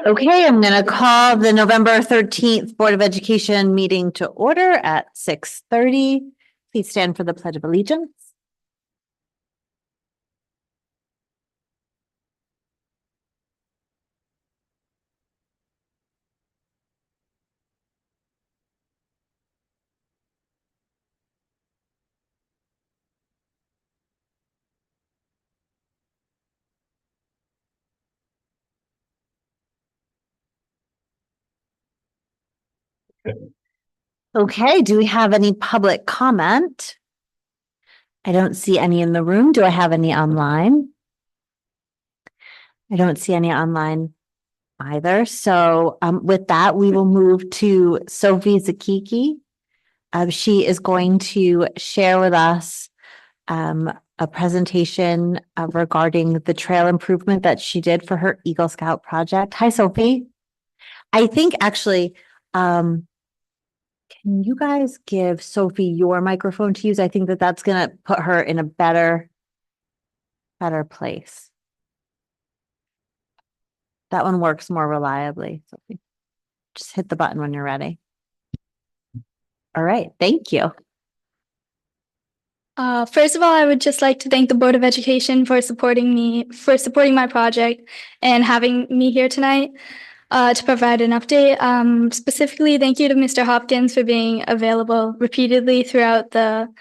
Okay, I'm going to call the November 13th Board of Education meeting to order at 6:30. Please stand for the Pledge of Allegiance. Okay, do we have any public comment? I don't see any in the room. Do I have any online? I don't see any online either. So with that, we will move to Sophie Zakiki. She is going to share with us a presentation regarding the trail improvement that she did for her Eagle Scout project. Hi, Sophie. I think actually, can you guys give Sophie your microphone to use? I think that that's going to put her in a better place. That one works more reliably, Sophie. Just hit the button when you're ready. All right, thank you. First of all, I would just like to thank the Board of Education for supporting my project and having me here tonight to provide an update. Specifically, thank you to Mr. Hopkins for being available repeatedly throughout the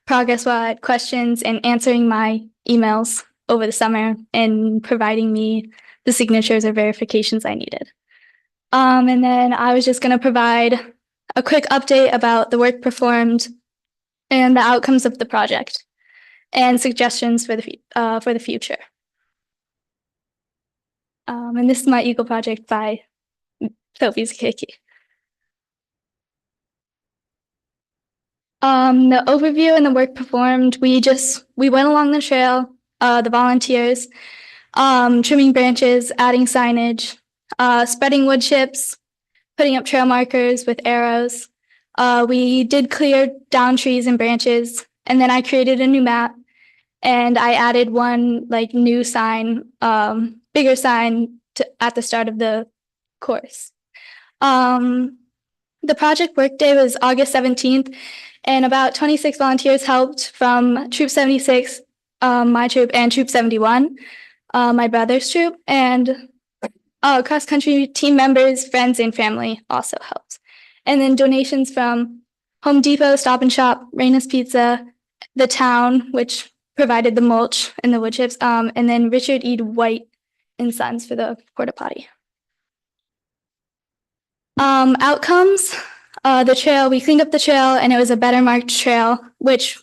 progress while I had questions and answering my emails over the summer and providing me the signatures or verifications I needed. And then I was just going to provide a quick update about the work performed and the outcomes of the project and suggestions for the future. And this is my Eagle project by Sophie Zakiki. The overview and the work performed, we went along the trail, the volunteers, trimming branches, adding signage, spreading wood chips, putting up trail markers with arrows. We did clear down trees and branches, and then I created a new map and I added one new sign, bigger sign at the start of the course. The project workday was August 17th, and about 26 volunteers helped from Troop 76, my troop, and Troop 71, my brother's troop, and cross-country team members, friends, and family also helped. And then donations from Home Depot, Stop and Shop, Raina's Pizza, the town, which provided the mulch and the wood chips, and then Richard E. White and Sons for the porta potty. Outcomes, the trail, we cleaned up the trail and it was a better marked trail, which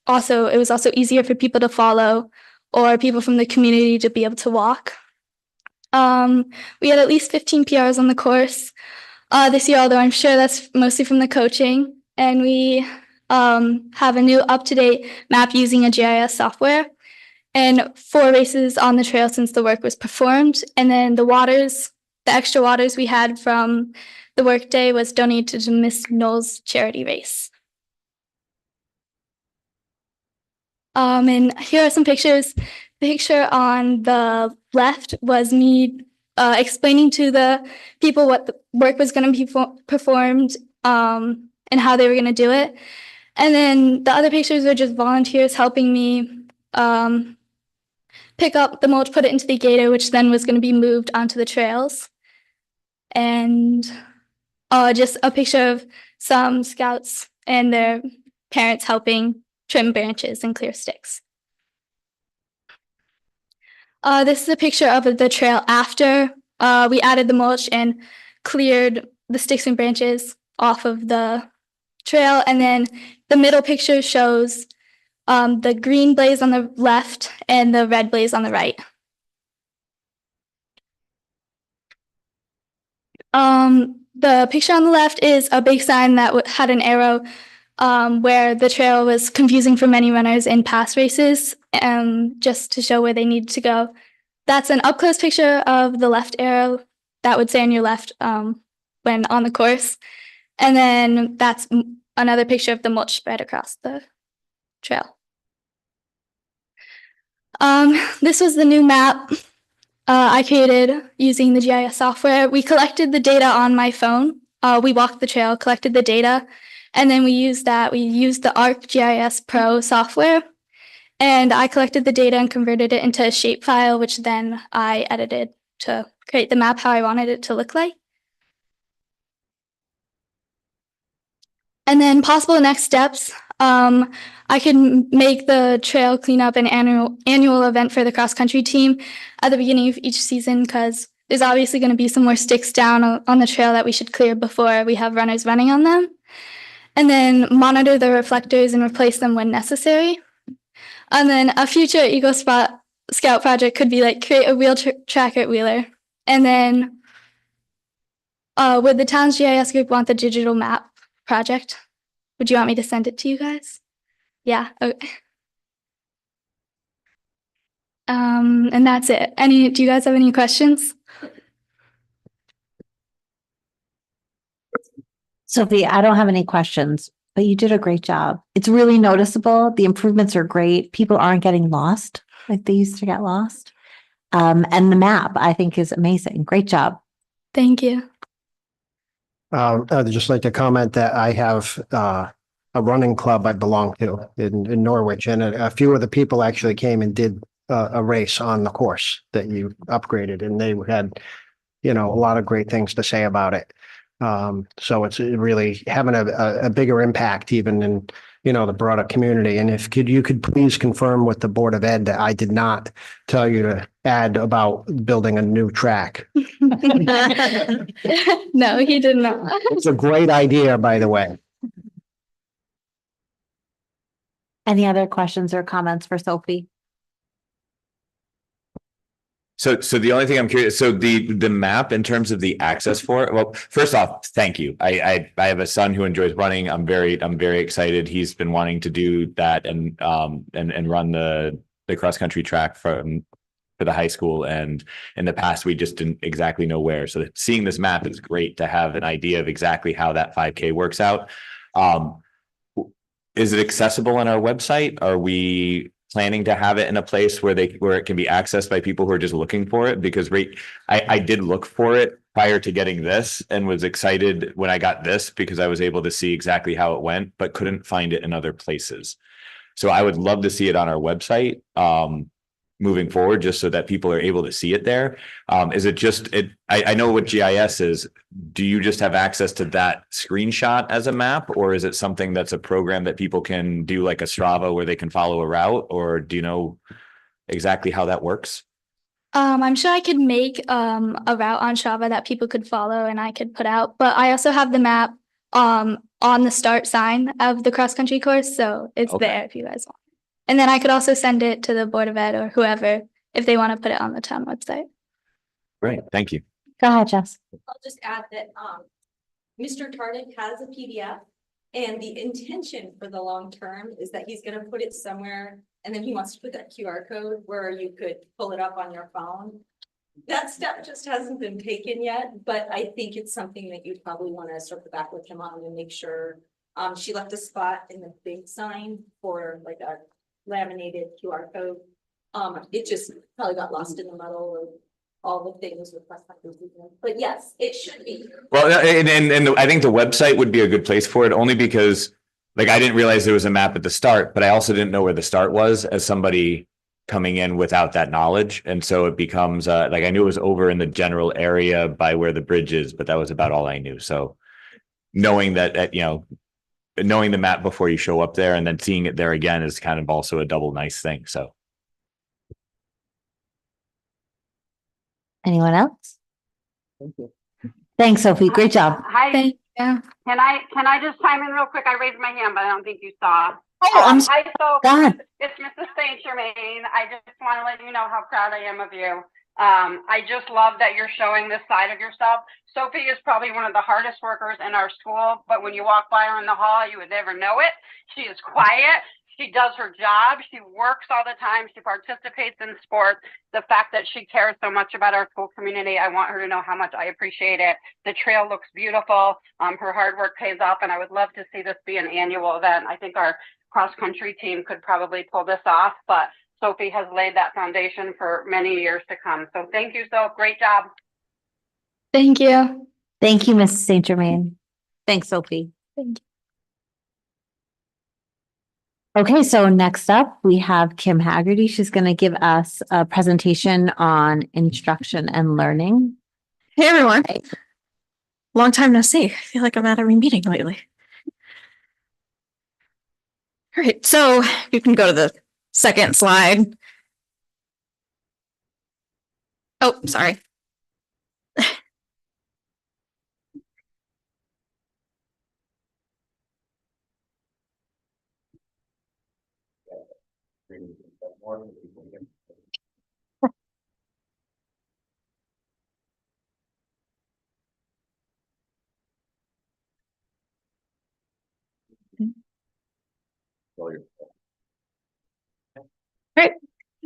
it was also easier for people to follow or people from the community to be able to walk. We had at least 15 PRs on the course this year, although I'm sure that's mostly from the coaching. And we have a new up-to-date map using a GIS software and 4 races on the trail since the work was performed. And then the extra waters we had from the workday was donated to Miss Knowles charity race. And here are some pictures. The picture on the left was me explaining to the people what the work was going to be performed and how they were going to do it. And then the other pictures are just volunteers helping me pick up the mulch, put it into the gator, which then was going to be moved onto the trails. And just a picture of some scouts and their parents helping trim branches and clear sticks. This is a picture of the trail after we added the mulch and cleared the sticks and branches off of the trail. And then the middle picture shows the green blaze on the left and the red blaze on the right. The picture on the left is a big sign that had an arrow where the trail was confusing for many runners in past races, just to show where they needed to go. That's an up-close picture of the left arrow that would say on your left when on the course. And then that's another picture of the mulch spread across the trail. This was the new map I created using the GIS software. We collected the data on my phone. We walked the trail, collected the data, and then we used that. We used the ArcGIS Pro software, and I collected the data and converted it into a shapefile, which then I edited to create the map how I wanted it to look like. And then possible next steps. I can make the trail cleanup an annual event for the cross-country team at the beginning of each season, because there's obviously going to be some more sticks down on the trail that we should clear before we have runners running on them. And then monitor the reflectors and replace them when necessary. And then a future Eagle Scout project could be like create a wheel track at Wheeler. And then would the town's GIS group want the digital map project? Would you want me to send it to you guys? Yeah, okay. And that's it. Do you guys have any questions? Sophie, I don't have any questions, but you did a great job. It's really noticeable. The improvements are great. People aren't getting lost like they used to get lost. And the map, I think, is amazing. Great job. Thank you. I'd just like to comment that I have a running club I belong to in Norwich, and a few of the people actually came and did a race on the course that you upgraded, and they had, a lot of great things to say about it. So it's really having a bigger impact even in, the broader community. And if you could please confirm with the Board of Ed that I did not tell you to add about building a new track. No, he did not. It's a great idea, by the way. Any other questions or comments for Sophie? So the only thing I'm curious, so the map in terms of the access for it, well, first off, thank you. I have a son who enjoys running. I'm very excited. He's been wanting to do that and run the cross country track for the high school. And in the past, we just didn't exactly know where. So seeing this map is great to have an idea of exactly how that 5K works out. Is it accessible on our website? Are we planning to have it in a place where it can be accessed by people who are just looking for it? Because I did look for it prior to getting this and was excited when I got this because I was able to see exactly how it went, but couldn't find it in other places. So I would love to see it on our website moving forward, just so that people are able to see it there. Is it just it? I know what GIS is. Do you just have access to that screenshot as a map, or is it something that's a program that people can do like a Strava where they can follow a route, or do you know exactly how that works? I'm sure I could make a route on Strava that people could follow and I could put out, but I also have the map on the start sign of the cross country course, so it's there if you guys want. And then I could also send it to the Board of Ed or whoever if they want to put it on the town website. Great, thank you. Go ahead, Jess. I'll just add that Mr. Tardick has a PDF, and the intention for the long term is that he's going to put it somewhere, and then he wants to put that QR code where you could pull it up on your phone. That step just hasn't been taken yet, but I think it's something that you'd probably want to circle back with him on and make sure. She left a spot in the big sign for like a laminated QR code. It just probably got lost in the muddle of all the things with West Side Museum. But yes, it should be. Well, and I think the website would be a good place for it, only because like I didn't realize there was a map at the start, but I also didn't know where the start was as somebody coming in without that knowledge. And so it becomes like I knew it was over in the general area by where the bridge is, but that was about all I knew. So knowing that, knowing the map before you show up there and then seeing it there again is kind of also a double nice thing. So Anyone else? Thanks, Sophie. Great job. Hi, Thank you. can I just chime in real quick? I raised my hand, but I don't think you saw. Oh, Hi, so God. it's Mrs. Saint Germain. I just want to let you know how proud I am of you. I just love that you're showing this side of yourself. Sophie is probably one of the hardest workers in our school, but when you walk by her in the hall, you would never know it. She is quiet. She does her job. She works all the time. She participates in sports. The fact that she cares so much about our school community, I want her to know how much I appreciate it. The trail looks beautiful. Her hard work pays off, and I would love to see this be an annual event. I think our cross-country team could probably pull this off, but Sophie has laid that foundation for many years to come. So thank you, Soph. Great job. Thank you. Thank you, Mrs. Saint Germain. Thanks, Sophie. Thank you. Okay, so next up, we have Kim Haggerty. She's going to give us a presentation on instruction and learning. Hey everyone. Long time no see. I feel like I'm at every meeting lately. All right, so you can go to the second slide. Oh, sorry. Great.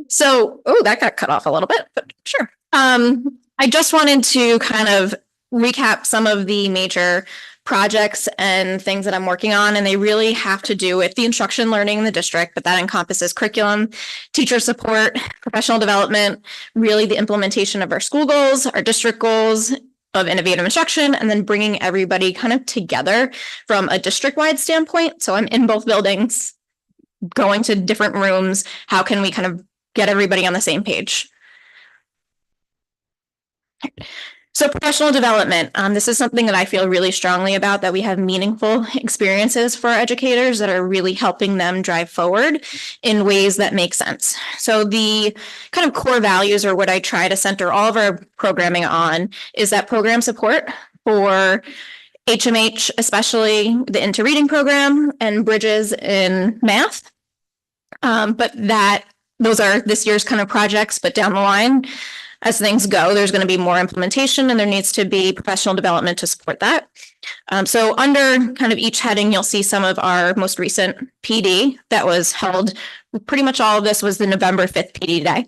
So, oh, that got cut off a little bit, but sure. I just wanted to kind of recap some of the major projects and things that I'm working on, and they really have to do with the instruction learning in the district, but that encompasses curriculum, teacher support, professional development, really the implementation of our school goals, our district goals of innovative instruction, and then bringing everybody kind of together from a district-wide standpoint. So I'm in both buildings, going to different rooms. How can we kind of get everybody on the same page? So professional development, this is something that I feel really strongly about, that we have meaningful experiences for our educators that are really helping them drive forward in ways that make sense. So the kind of core values, or what I try to center all of our programming on, is that program support for HMH, especially the Into Reading program and Bridges in math. But that those are this year's kind of projects, but down the line, as things go, there's going to be more implementation and there needs to be professional development to support that. So under kind of each heading, you'll see some of our most recent PD that was held. Pretty much all of this was the November 5th PD day.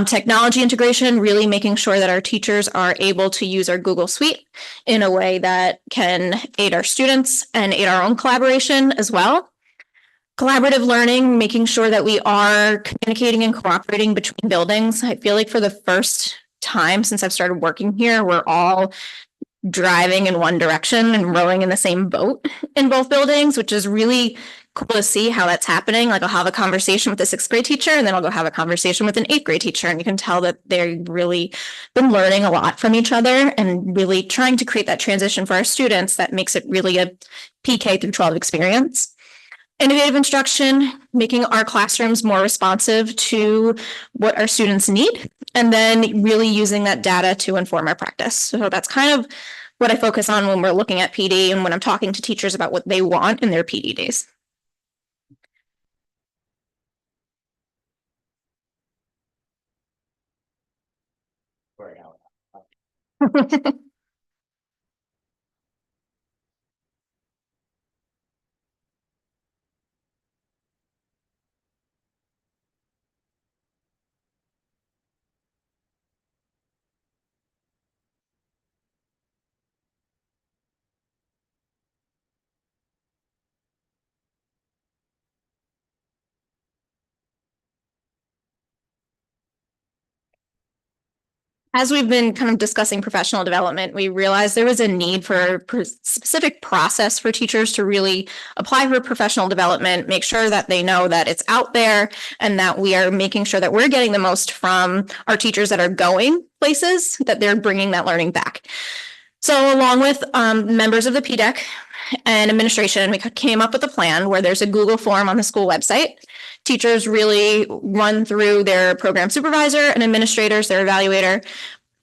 Technology integration, really making sure that our teachers are able to use our Google Suite in a way that can aid our students and aid our own collaboration as well. Collaborative learning, making sure that we are communicating and cooperating between buildings. I feel like for the first time since I've started working here, we're all driving in one direction and rowing in the same boat in both buildings, which is really cool to see how that's happening. Like I'll have a conversation with a 6th grade teacher and then I'll go have a conversation with an 8th grade teacher, and you can tell that they've really been learning a lot from each other and really trying to create that transition for our students that makes it really a PK through 12 experience. Innovative instruction, making our classrooms more responsive to what our students need, and then really using that data to inform our practice. So that's kind of what I focus on when we're looking at PD and when I'm talking to teachers about what they want in their PD days. as we've been kind of discussing professional development, we realized there was a need for a specific process for teachers to really apply for professional development, make sure that they know that it's out there and that we are making sure that we're getting the most from our teachers that are going places, that they're bringing that learning back. So along with members of the PDEC and administration, we came up with a plan where there's a Google form on the school website. Teachers really run through their program supervisor and administrators, their evaluator.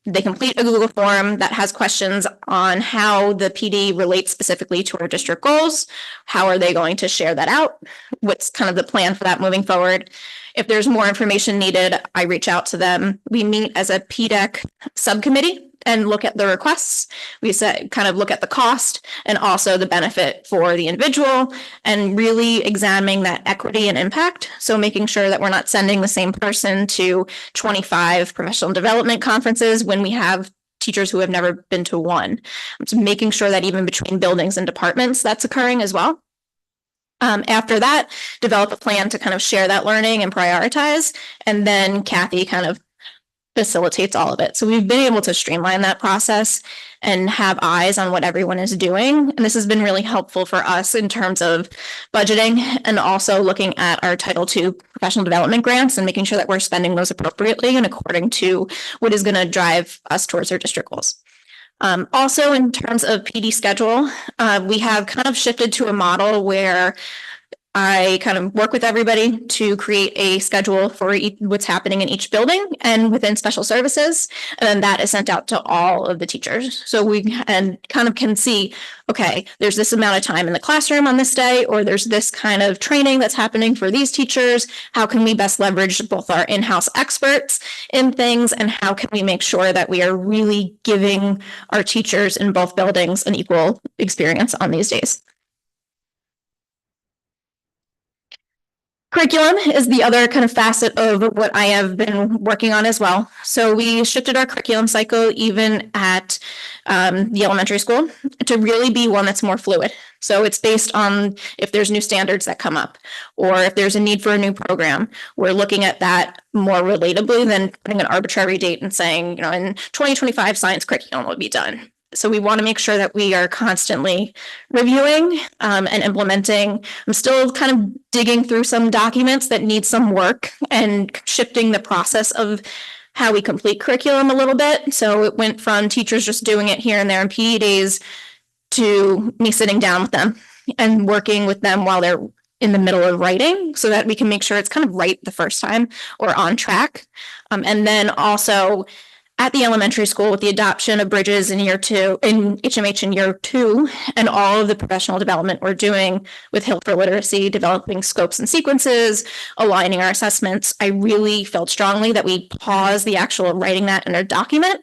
They complete a Google form that has questions on how the PD relates specifically to our district goals. How are they going to share that out? What's kind of the plan for that moving forward? If there's more information needed, I reach out to them. We meet as a PDEC subcommittee and look at the requests. We kind of look at the cost and also the benefit for the individual and really examining that equity and impact. So making sure that we're not sending the same person to 25 professional development conferences when we have teachers who have never been to one. So making sure that even between buildings and departments, that's occurring as well. After that, develop a plan to kind of share that learning and prioritize. And then Kathy kind of facilitates all of it. So we've been able to streamline that process and have eyes on what everyone is doing. And this has been really helpful for us in terms of budgeting and also looking at our Title II professional development grants and making sure that we're spending those appropriately and according to what is going to drive us towards our district goals. Also, in terms of PD schedule, we have kind of shifted to a model where I kind of work with everybody to create a schedule for what's happening in each building and within special services. And then that is sent out to all of the teachers. So we kind of can see, okay, there's this amount of time in the classroom on this day, or there's this kind of training that's happening for these teachers. How can we best leverage both our in-house experts in things, and how can we make sure that we are really giving our teachers in both buildings an equal experience on these days? Curriculum is the other kind of facet of what I have been working on as well. So we shifted our curriculum cycle even at the elementary school to really be one that's more fluid. So it's based on if there's new standards that come up or if there's a need for a new program. We're looking at that more relatably than putting an arbitrary date and saying, you know, in 2025 science curriculum will be done. So we want to make sure that we are constantly reviewing and implementing. I'm still kind of digging through some documents that need some work and shifting the process of how we complete curriculum a little bit. So it went from teachers just doing it here and there in PE days to me sitting down with them and working with them while they're in the middle of writing so that we can make sure it's kind of right the first time or on track. And then also at the elementary school with the adoption of Bridges in year 2, in HMH in year 2, and all of the professional development we're doing with Hill for Literacy, developing scopes and sequences, aligning our assessments, I really felt strongly that we pause the actual writing that in a document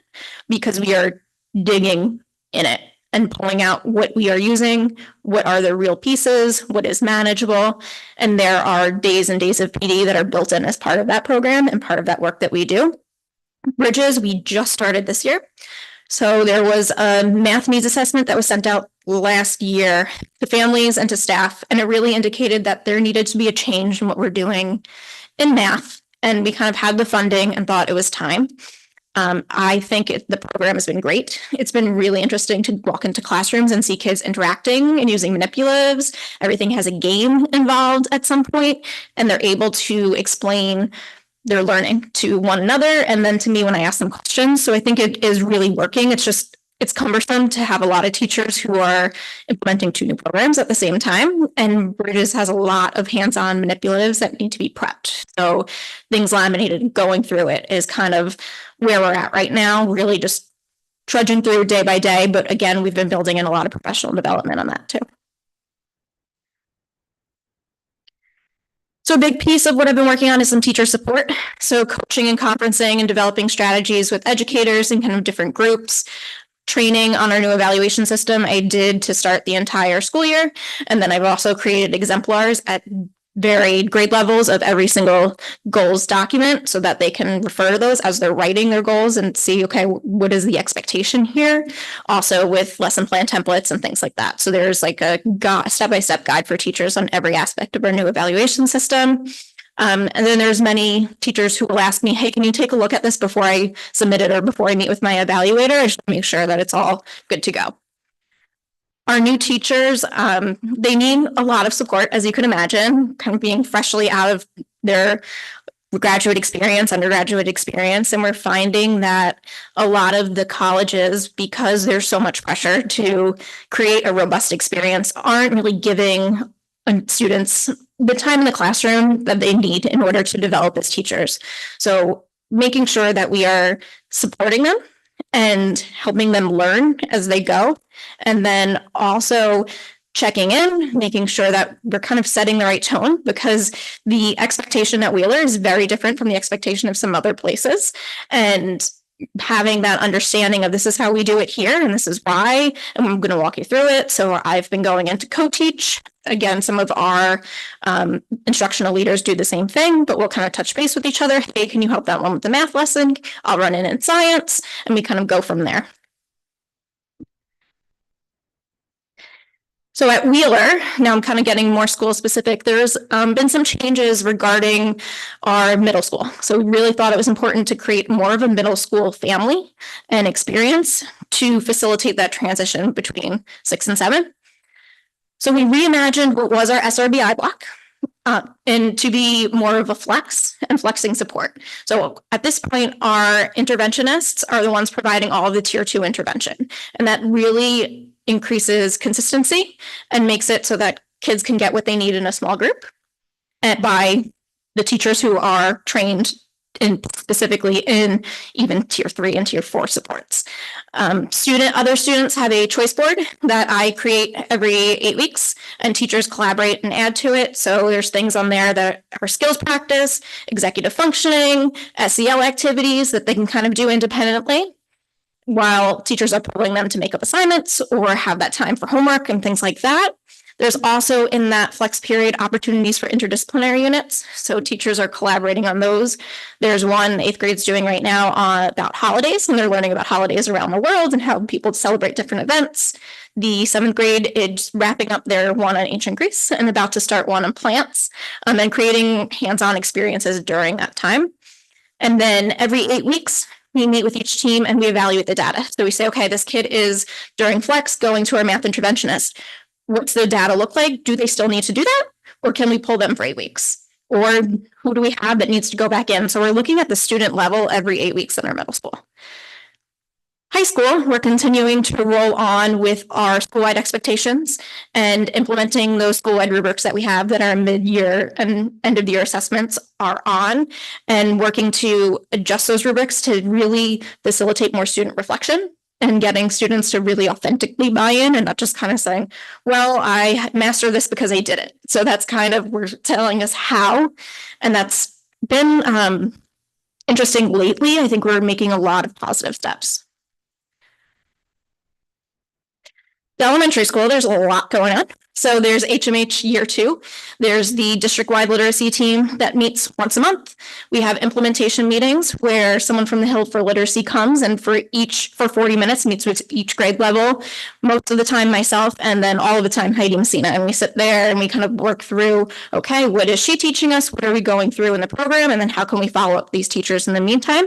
because we are digging in it and pulling out what we are using, what are the real pieces, what is manageable. And there are days and days of PD that are built in as part of that program and part of that work that we do. Bridges, we just started this year. So there was a math needs assessment that was sent out last year to families and to staff, and it really indicated that there needed to be a change in what we're doing in math. And we kind of had the funding and thought it was time. I think the program has been great. It's been really interesting to walk into classrooms and see kids interacting and using manipulatives. Everything has a game involved at some point, and they're able to explain their learning to one another and then to me when I ask them questions. So I think it is really working. It's cumbersome to have a lot of teachers who are implementing 2 new programs at the same time. And Bridges has a lot of hands-on manipulatives that need to be prepped. So things laminated, going through it is kind of where we're at right now, really just trudging through day by day. But again, we've been building in a lot of professional development on that too. So a big piece of what I've been working on is some teacher support. So coaching and conferencing and developing strategies with educators and kind of different groups. Training on our new evaluation system I did to start the entire school year. And then I've also created exemplars at varied grade levels of every single goals document so that they can refer to those as they're writing their goals and see, okay, what is the expectation here? Also with lesson plan templates and things like that. So there's like a step-by-step guide for teachers on every aspect of our new evaluation system. And then there's many teachers who will ask me, hey, can you take a look at this before I submit it or before I meet with my evaluator? I just make sure that it's all good to go. Our new teachers, they need a lot of support, as you can imagine, kind of being freshly out of their graduate experience, undergraduate experience. And we're finding that a lot of the colleges, because there's so much pressure to create a robust experience, aren't really giving students the time in the classroom that they need in order to develop as teachers. So making sure that we are supporting them and helping them learn as they go. And then also checking in, making sure that we're kind of setting the right tone, because the expectation at Wheeler is very different from the expectation of some other places. And having that understanding of this is how we do it here and this is why, and I'm going to walk you through it. So I've been going into co-teach. Again, some of our instructional leaders do the same thing, but we'll kind of touch base with each other. Hey, can you help that one with the math lesson? I'll run in science, and we kind of go from there. So at Wheeler, now I'm kind of getting more school specific, there's been some changes regarding our middle school. So we really thought it was important to create more of a middle school family and experience to facilitate that transition between 6 and 7. So we reimagined what was our SRBI block and to be more of a flex and flexing support. So at this point, our interventionists are the ones providing all of the tier 2 intervention. And that really increases consistency and makes it so that kids can get what they need in a small group and by the teachers who are trained in specifically in even tier 3 and tier 4 supports. Other students have a choice board that I create every 8 weeks, and teachers collaborate and add to it. So there's things on there that are skills practice, executive functioning, SEL activities that they can kind of do independently, while teachers are pulling them to make up assignments or have that time for homework and things like that. There's also in that flex period opportunities for interdisciplinary units. So teachers are collaborating on those. There's one 8th grade's doing right now about holidays, and they're learning about holidays around the world and how people celebrate different events. The 7th grade is wrapping up their one on ancient Greece and about to start one on plants, and creating hands-on experiences during that time. And then every 8 weeks, we meet with each team and we evaluate the data. So we say, okay, this kid is during flex going to our math interventionist. What's the data look like? Do they still need to do that? Or can we pull them for 8 weeks? Or who do we have that needs to go back in? So we're looking at the student level every 8 weeks in our middle school. High school, we're continuing to roll on with our school-wide expectations and implementing those school-wide rubrics that we have that our mid-year and end-of-the-year assessments are on, and working to adjust those rubrics to really facilitate more student reflection and getting students to really authentically buy in and not just kind of saying, well, I mastered this because I did it. So that's kind of, we're telling us how, and that's been interesting lately. I think we're making a lot of positive steps. The elementary school, there's a lot going on. So there's HMH year 2. There's the district-wide literacy team that meets once a month. We have implementation meetings where someone from the Hill for Literacy comes and for 40 minutes meets with each grade level. Most of the time myself, and then all of the time Heidi Messina. And we sit there and we kind of work through, okay, what is she teaching us? What are we going through in the program? And then how can we follow up these teachers in the meantime?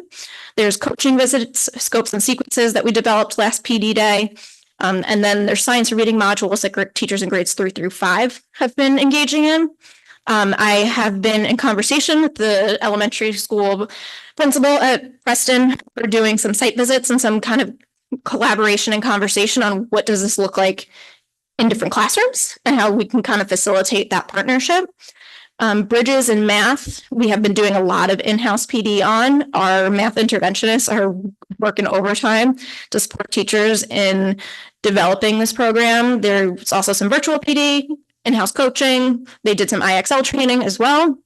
There's coaching visits, scopes and sequences that we developed last PD day. And then there's science reading modules that teachers in grades 3 through 5 have been engaging in. I have been in conversation with the elementary school principal at Preston for doing some site visits and some kind of collaboration and conversation on what does this look like in different classrooms and how we can kind of facilitate that partnership. Bridges in math, we have been doing a lot of in-house PD on. Our math interventionists are working overtime to support teachers in developing this program. There's also some virtual PD, in-house coaching. They did some IXL training as well.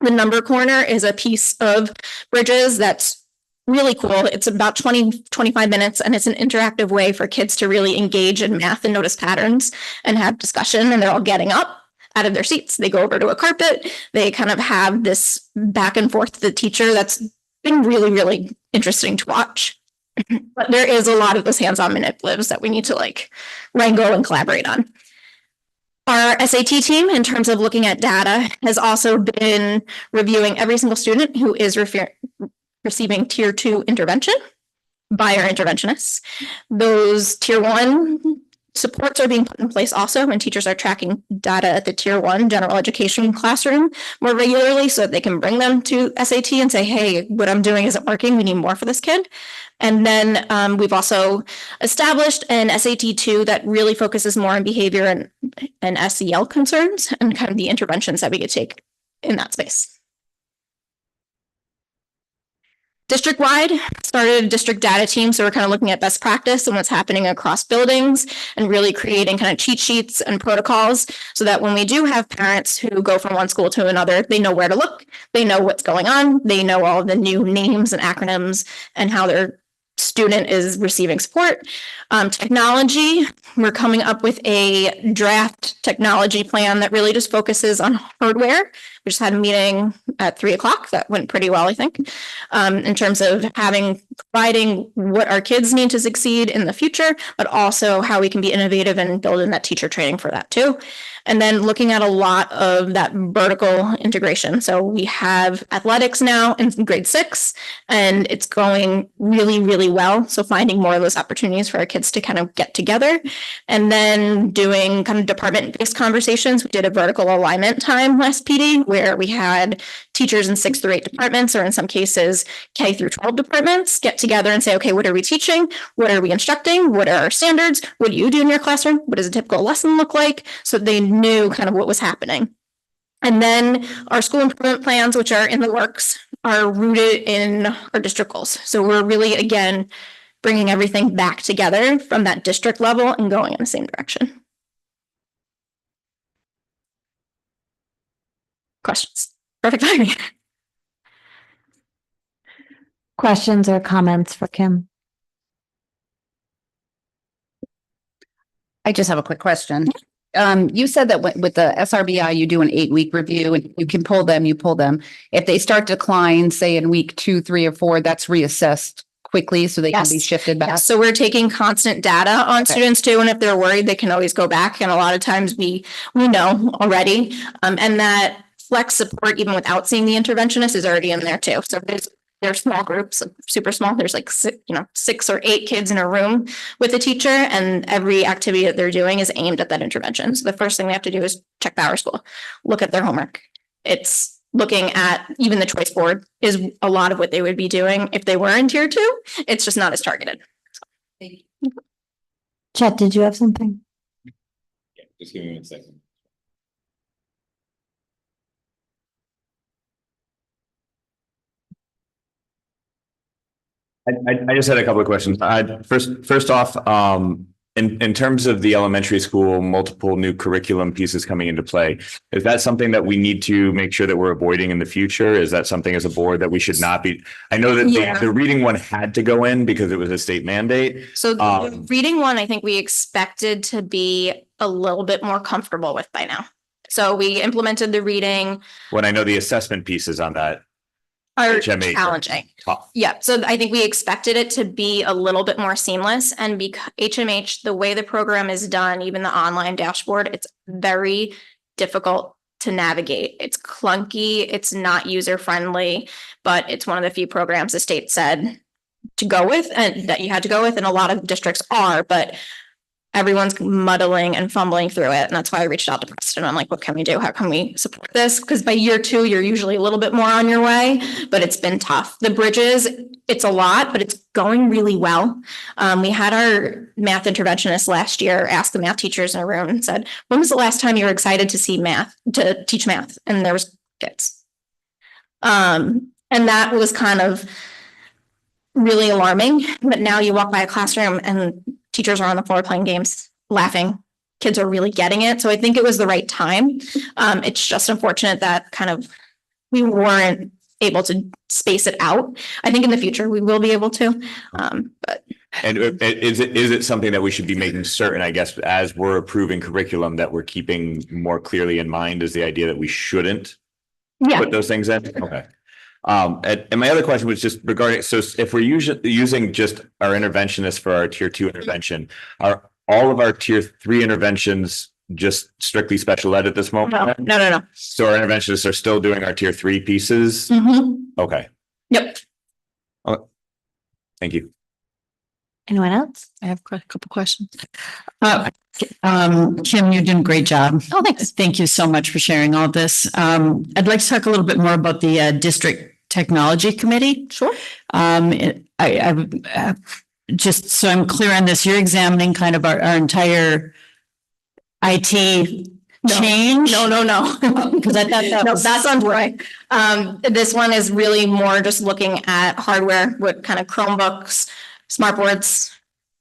The number corner is a piece of Bridges that's really cool. It's about 20-25 minutes, and it's an interactive way for kids to really engage in math and notice patterns and have discussion, and they're all getting up out of their seats. They go over to a carpet. They kind of have this back and forth to the teacher. That's been really, really interesting to watch. But there is a lot of those hands-on manipulatives that we need to wrangle and collaborate on. Our SAT team, in terms of looking at data, has also been reviewing every single student who is receiving tier 2 intervention by our interventionists. Those tier 1 supports are being put in place also, and teachers are tracking data at the tier 1 general education classroom more regularly so that they can bring them to SAT and say, hey, what I'm doing isn't working. We need more for this kid. And then we've also established an SAT2 that really focuses more on behavior and SEL concerns and kind of the interventions that we could take in that space. District-wide, started a district data team, so we're kind of looking at best practice and what's happening across buildings and really creating kind of cheat sheets and protocols so that when we do have parents who go from one school to another, they know where to look, they know what's going on, they know all the new names and acronyms and how their student is receiving support. Technology, we're coming up with a draft technology plan that really just focuses on hardware. We just had a meeting at 3:00. That went pretty well, I think, in terms of providing what our kids need to succeed in the future, but also how we can be innovative and build in that teacher training for that too. And then looking at a lot of that vertical integration. So we have athletics now in grade 6, and it's going really, really well. So finding more of those opportunities for our kids to kind of get together, and then doing kind of department-based conversations. We did a vertical alignment time last PD where we had teachers in 6 through 8 departments, or in some cases K through 12 departments, get together and say, okay, what are we teaching? What are we instructing? What are our standards? What do you do in your classroom? What does a typical lesson look like? So they knew kind of what was happening. And then our school improvement plans, which are in the works, are rooted in our district goals. So we're really, again, bringing everything back together from that district level and going in the same direction. Questions? Perfect timing. Questions or comments for Kim? I just have a quick question. You said that with the SRBI, you do an 8-week review and you can pull them, you pull them. If they start to decline, say in week 2, 3, or 4, that's reassessed quickly so they can be Yes. shifted back. So we're taking constant data on students too, and if they're worried, they can always go back. And a lot of times we know already, and that flex support, even without seeing the interventionist, is already in there too. So there's small groups, super small. There's like 6 or 8 kids in a room with a teacher, and every activity that they're doing is aimed at that intervention. So the first thing we have to do is check Power School, look at their homework. It's looking at even the choice board is a lot of what they would be doing if they were in tier 2. It's just not as targeted. Chet, did you have something? Yeah, just give me 1 second. I just had a couple of questions. First off, in terms of the elementary school, multiple new curriculum pieces coming into play, is that something that we need to make sure that we're avoiding in the future? Is that something as a board that we should not be? I know that the reading one had to go in because it was a state mandate. So the reading one, I think we expected to be a little bit more comfortable with by now. So we implemented the reading. When I know the assessment pieces on that Are HMH challenging. tough. Yeah, so I think we expected it to be a little bit more seamless, and because HMH, the way the program is done, even the online dashboard, it's very difficult to navigate. It's clunky, it's not user friendly, but it's one of the few programs the state said to go with and that you had to go with, and a lot of districts are, but everyone's muddling and fumbling through it. And that's why I reached out to Preston. I'm like, what can we do? How can we support this? Because by year 2, you're usually a little bit more on your way, but it's been tough. The bridges, it's a lot, but it's going really well. We had our math interventionist last year ask the math teachers in a room and said, when was the last time you were excited to teach math? And there was kids. And that was kind of really alarming. But now you walk by a classroom and teachers are on the floor playing games, laughing. Kids are really getting it. So I think it was the right time. It's just unfortunate that kind of we weren't able to space it out. I think in the future we will be able to. But And is it something that we should be making certain, I guess, as we're approving curriculum, that we're keeping more clearly in mind is the idea that we shouldn't put those things in? Okay. And my other question was just regarding, so if we're using just our interventionists for our tier 2 intervention, are all of our tier 3 interventions just strictly special ed at this No, moment? no. So our interventionists are still doing our tier 3 pieces? Mhm. Okay, Yep. thank you. Anyone else? I have a couple questions. Kim, you did a great job. Oh, thanks. Thank you so much for sharing all this. I'd like to talk a little bit more about the district technology committee. Sure. Just so I'm clear on this, you're examining kind of our entire IT change? No. Because I thought that No, was. that's on Troy. This one is really more just looking at hardware, what kind of Chromebooks, smartboards,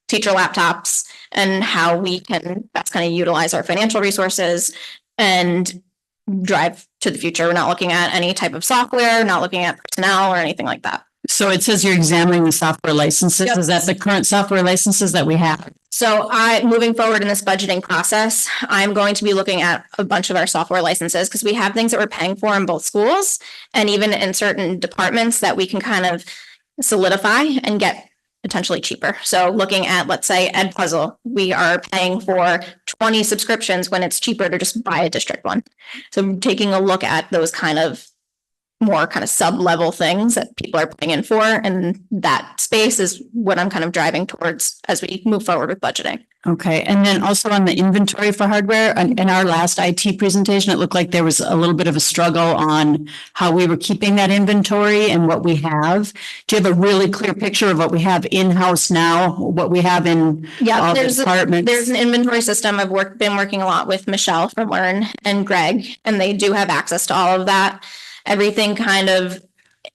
teacher laptops, and how we can best kind of utilize our financial resources and drive to the future. We're not looking at any type of software, not looking at personnel or anything like that. So it says you're examining the software licenses. Yep. Is that the current software licenses that we have? So moving forward in this budgeting process, I'm going to be looking at a bunch of our software licenses because we have things that we're paying for in both schools and even in certain departments that we can kind of solidify and get potentially cheaper. So looking at, let's say, Ed Puzzle, we are paying for 20 subscriptions when it's cheaper to just buy a district one. So taking a look at those kind of more kind of sub-level things that people are paying in for, and that space is what I'm kind of driving towards as we move forward with budgeting. Okay, and then also on the inventory for hardware, in our last IT presentation, it looked like there was a little bit of a struggle on how we were keeping that inventory and what we have. Do you have a really clear picture of what we have in-house now, what we have in all the departments? There's an inventory system. I've been working a lot with Michelle from Learn and Greg, and they do have access to all of that. Everything kind of,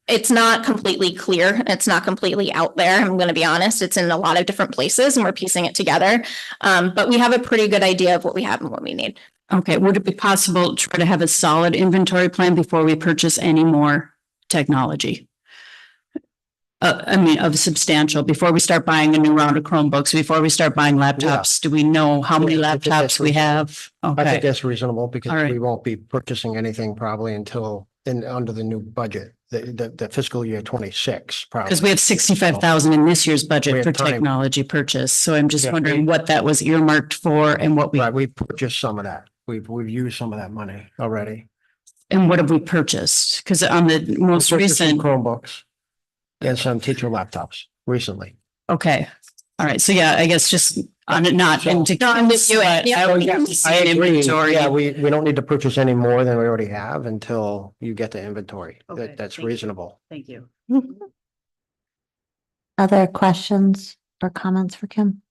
it's not completely clear. It's not completely out there. I'm going to be honest. It's in a lot of different places and we're piecing it together. But we have a pretty good idea of what we have and what we need. Okay, would it be possible to try to have a solid inventory plan before we purchase any more technology? Of substantial, before we start buying a new round of Chromebooks, before we start buying laptops, do we know how many Yeah, I think that's laptops we have? I think Okay, that's reasonable because All right. we won't be purchasing anything probably until under the new budget, the fiscal year 26, probably. because we have 65,000 in this year's We budget have for time. technology purchase. So I'm just Yeah, wondering what that was earmarked for and what Right, we purchased some of that. We've used some of that money already. and what have we purchased? Because on the most We purchased some recent, Chromebooks and some teacher laptops recently. okay. All right, so yeah, I guess just on it, not into. No, I'm with you. but Yeah. I would have to see I an agree. inventory. Yeah, we don't need to purchase any more than we already have until you get the inventory. Okay, That's thank you. reasonable. Thank you. Other questions or comments for Kim?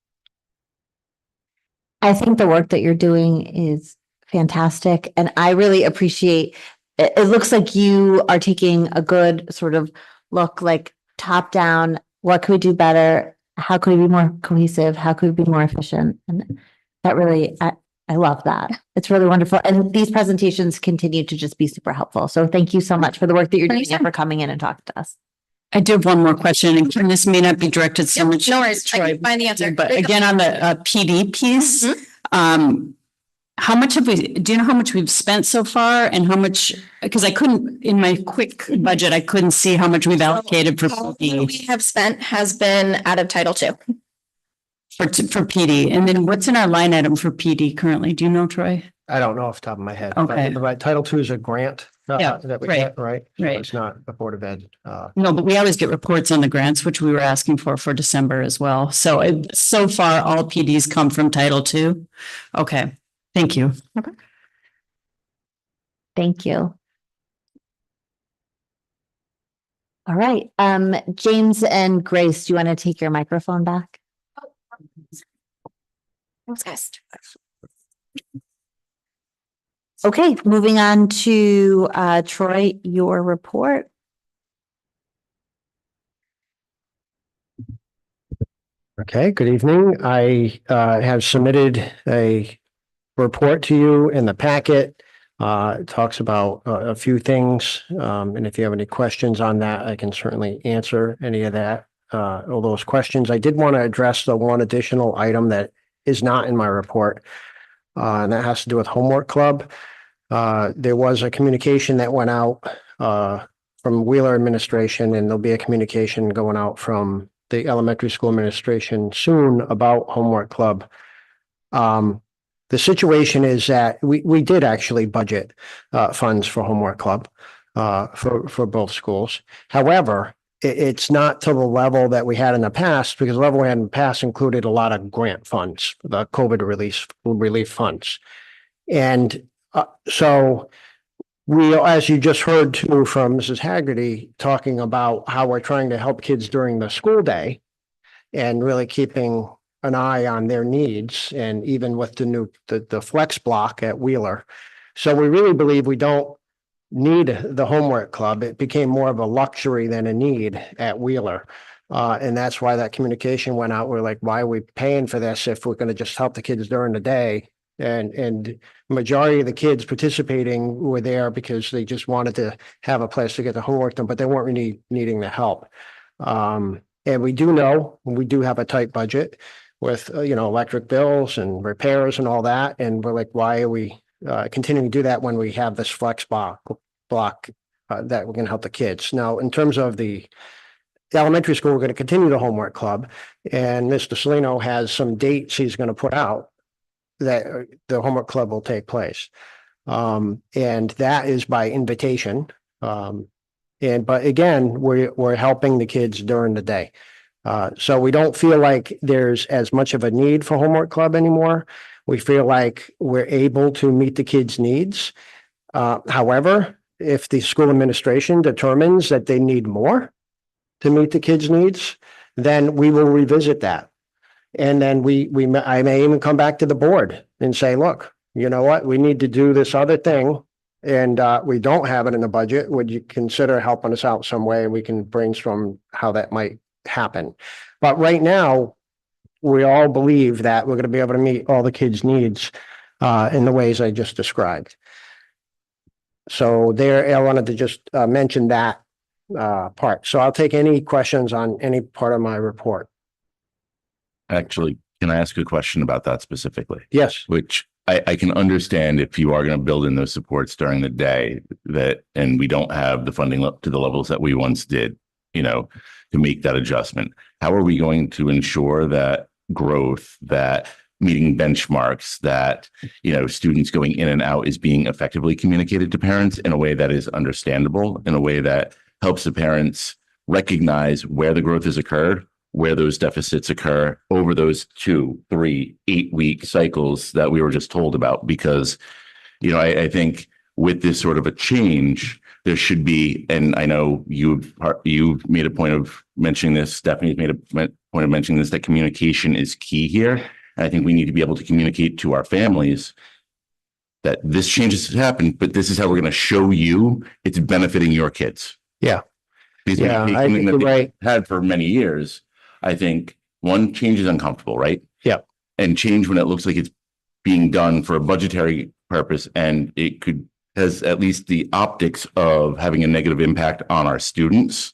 I think the work that you're doing is fantastic and I really appreciate, it looks like you are taking a good sort of look, like top down, what could we do better? How could we be more cohesive? How could we be more efficient? And that really, I love that. It's really wonderful. And these presentations continue to just be super helpful. So thank you so much for the work that you're doing and for coming in and talking to us. I do have one more question, and Kim, this may not be directed so Yep, much. no worries. I Troy, can find the answer. But Great again, on the PD piece, Mhm. how much have do you know how much we've spent so far and how much, because I couldn't, in my quick budget, I couldn't see how much we've allocated for All PD. that we have spent has been out of Title II. For PD, and then what's in our line item for PD currently? Do you know, Troy? I don't know off the top of my head. Okay. But Title II is a grant. Yeah, That we right, get, right? So right. It's not a Board of Ed. No, but we always get reports on the grants, which we were asking for December as well. So so far, all PDs come from Title II. Okay, thank you. Thank you. All right, James and Grace, do you want to take your microphone back? Thanks, guys. Okay, moving on to Troy, your report. Okay, good evening. I have submitted a report to you in the packet. It talks about a few things. And if you have any questions on that, I can certainly answer any of that. All those questions. I did want to address the one additional item that is not in my report. And that has to do with Homework Club. There was a communication that went out from Wheeler administration, and there'll be a communication going out from the elementary school administration soon about Homework Club. The the situation is that we did actually budget funds for homework club for both schools. However, it's not to the level that we had in the past, because the level we had in the past included a lot of grant funds, the COVID relief funds. And so we, as you just heard too from Mrs. Haggerty, talking about how we're trying to help kids during the school day and really keeping an eye on their needs, and even with the flex block at Wheeler. So we really believe we don't need the homework club. It became more of a luxury than a need at Wheeler. And that's why that communication went out. We're like, why are we paying for this if we're going to just help the kids during the day? And majority of the kids participating were there because they just wanted to have a place to get the homework done, but they weren't really needing the help. And we do know, we do have a tight budget with, electric bills and repairs and all that. And we're like, why are we continuing to do that when we have this flex block that we're going to help the kids? Now, in terms of the elementary school, we're going to continue the homework club. And Mr. Salino has some dates he's going to put out that the homework club will take place. And that is by invitation. But again, we're helping the kids during the day. So we don't feel like there's as much of a need for homework club anymore. We feel like we're able to meet the kids' needs. However, if the school administration determines that they need more to meet the kids' needs, then we will revisit that. And then I may even come back to the board and say, look, you know what, we need to do this other thing. And we don't have it in the budget. Would you consider helping us out some way? We can brainstorm how that might happen. But right now, we all believe that we're going to be able to meet all the kids' needs in the ways I just described. So I wanted to just mention that part. So I'll take any questions on any part of my report. Actually, can I ask a question about that specifically? Yes. Which I can understand if you are going to build in those supports during the day and we don't have the funding to the levels that we once did, to make that adjustment. How are we going to ensure that growth, that meeting benchmarks, that, students going in and out is being effectively communicated to parents in a way that is understandable, in a way that helps the parents recognize where the growth has occurred, where those deficits occur over those 2, 3, 8-week cycles that we were just told about? Because, I think with this sort of a change, there should be, and I know you've made a point of mentioning this, Stephanie's made a point of mentioning this, that communication is key here. And I think we need to be able to communicate to our families that this change has happened, but this is how we're going to show you it's benefiting your kids. Yeah. Because I think you're right. Had for many years, I think one, change is uncomfortable, right? Yeah. And change when it looks like it's being done for a budgetary purpose, and it has at least the optics of having a negative impact on our students.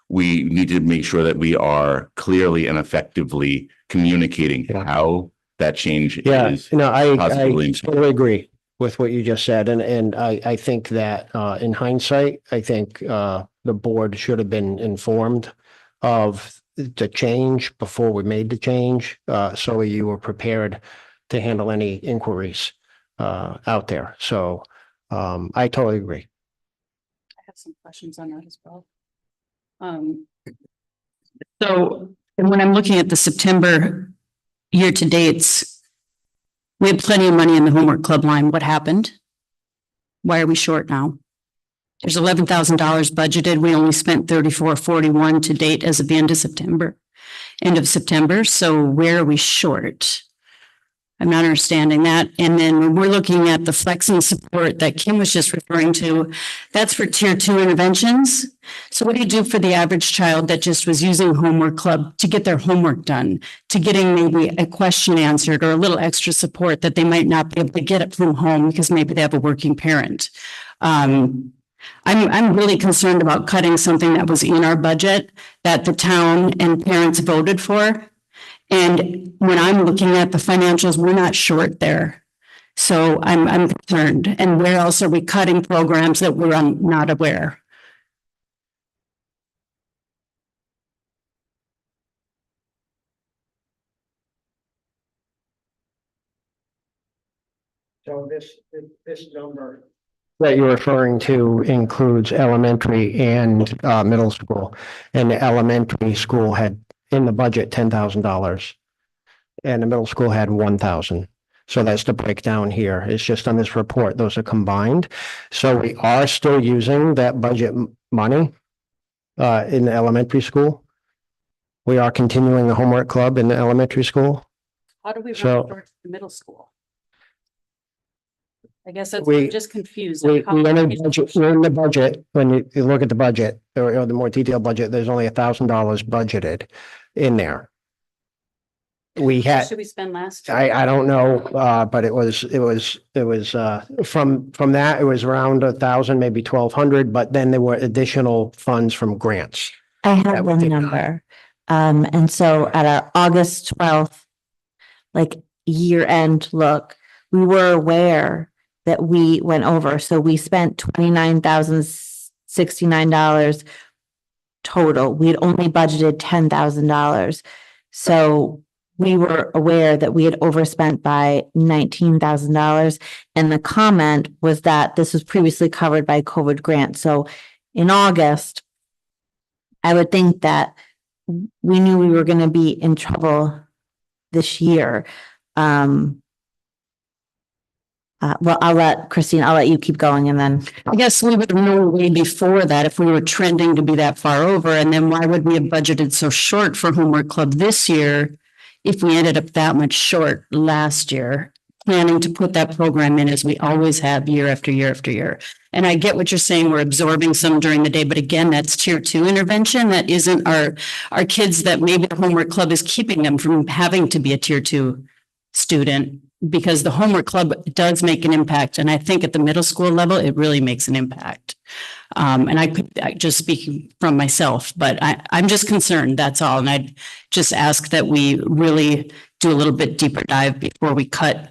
We need to make sure that we are clearly and effectively communicating how that change is. I totally agree with what you just said. And I think that in hindsight, I think the board should have been informed of the change before we made the change. So you were prepared to handle any inquiries out there. So I totally agree. I have some questions on that as well. So when I'm looking at the September year to dates, we had plenty of money in the homework club line. What happened? Why are we short now? There's $11,000 budgeted. We only spent $34.41 to date as of the end of September. So where are we short? I'm not understanding that. And then when we're looking at the flexing support that Kim was just referring to, that's for tier 2 interventions. So what do you do for the average child that just was using homework club to get their homework done, to getting maybe a question answered or a little extra support that they might not be able to get it from home because maybe they have a working parent? I'm really concerned about cutting something that was in our budget that the town and parents voted for. And when I'm looking at the financials, we're not short there. So I'm concerned. And where else are we cutting programs that we're not aware? So this number that you're referring to includes elementary and middle school. And the elementary school had in the budget $10,000. And the middle school had 1,000. So that's the breakdown here. It's just on this report, those are combined. So we are still using that budget money in the elementary school. We are continuing the homework club in the elementary school. How do we So- run towards the middle school? I guess that's, We- I'm just confused. We're in the budget, when you look at the budget, or the more detailed budget, there's only $1,000 budgeted in there. We What had, should we spend last year? I don't know, but it was, from that, it was around 1,000, maybe 1,200, but then there were additional funds from grants. I have That we one did not. number. And so at our August 12th, like year end look, we were aware that we went over. So we spent $29,069 total. We had only budgeted $10,000. So we were aware that we had overspent by $19,000. And the comment was that this was previously covered by COVID grant. So in August, I would think that we knew we were going to be in trouble this year. Well, I'll let you keep going and then. I guess we would have known way before that if we were trending to be that far over. And then why would we have budgeted so short for homework club this year if we ended up that much short last year, planning to put that program in as we always have year after year after year? And I get what you're saying, we're absorbing some during the day, but again, that's tier 2 intervention. That isn't our kids that maybe the homework club is keeping them from having to be a tier 2 student, because the homework club does make an impact. And I think at the middle school level, it really makes an impact. And I just speaking from myself, but I'm just concerned, that's all. And I'd just ask that we really do a little bit deeper dive before we cut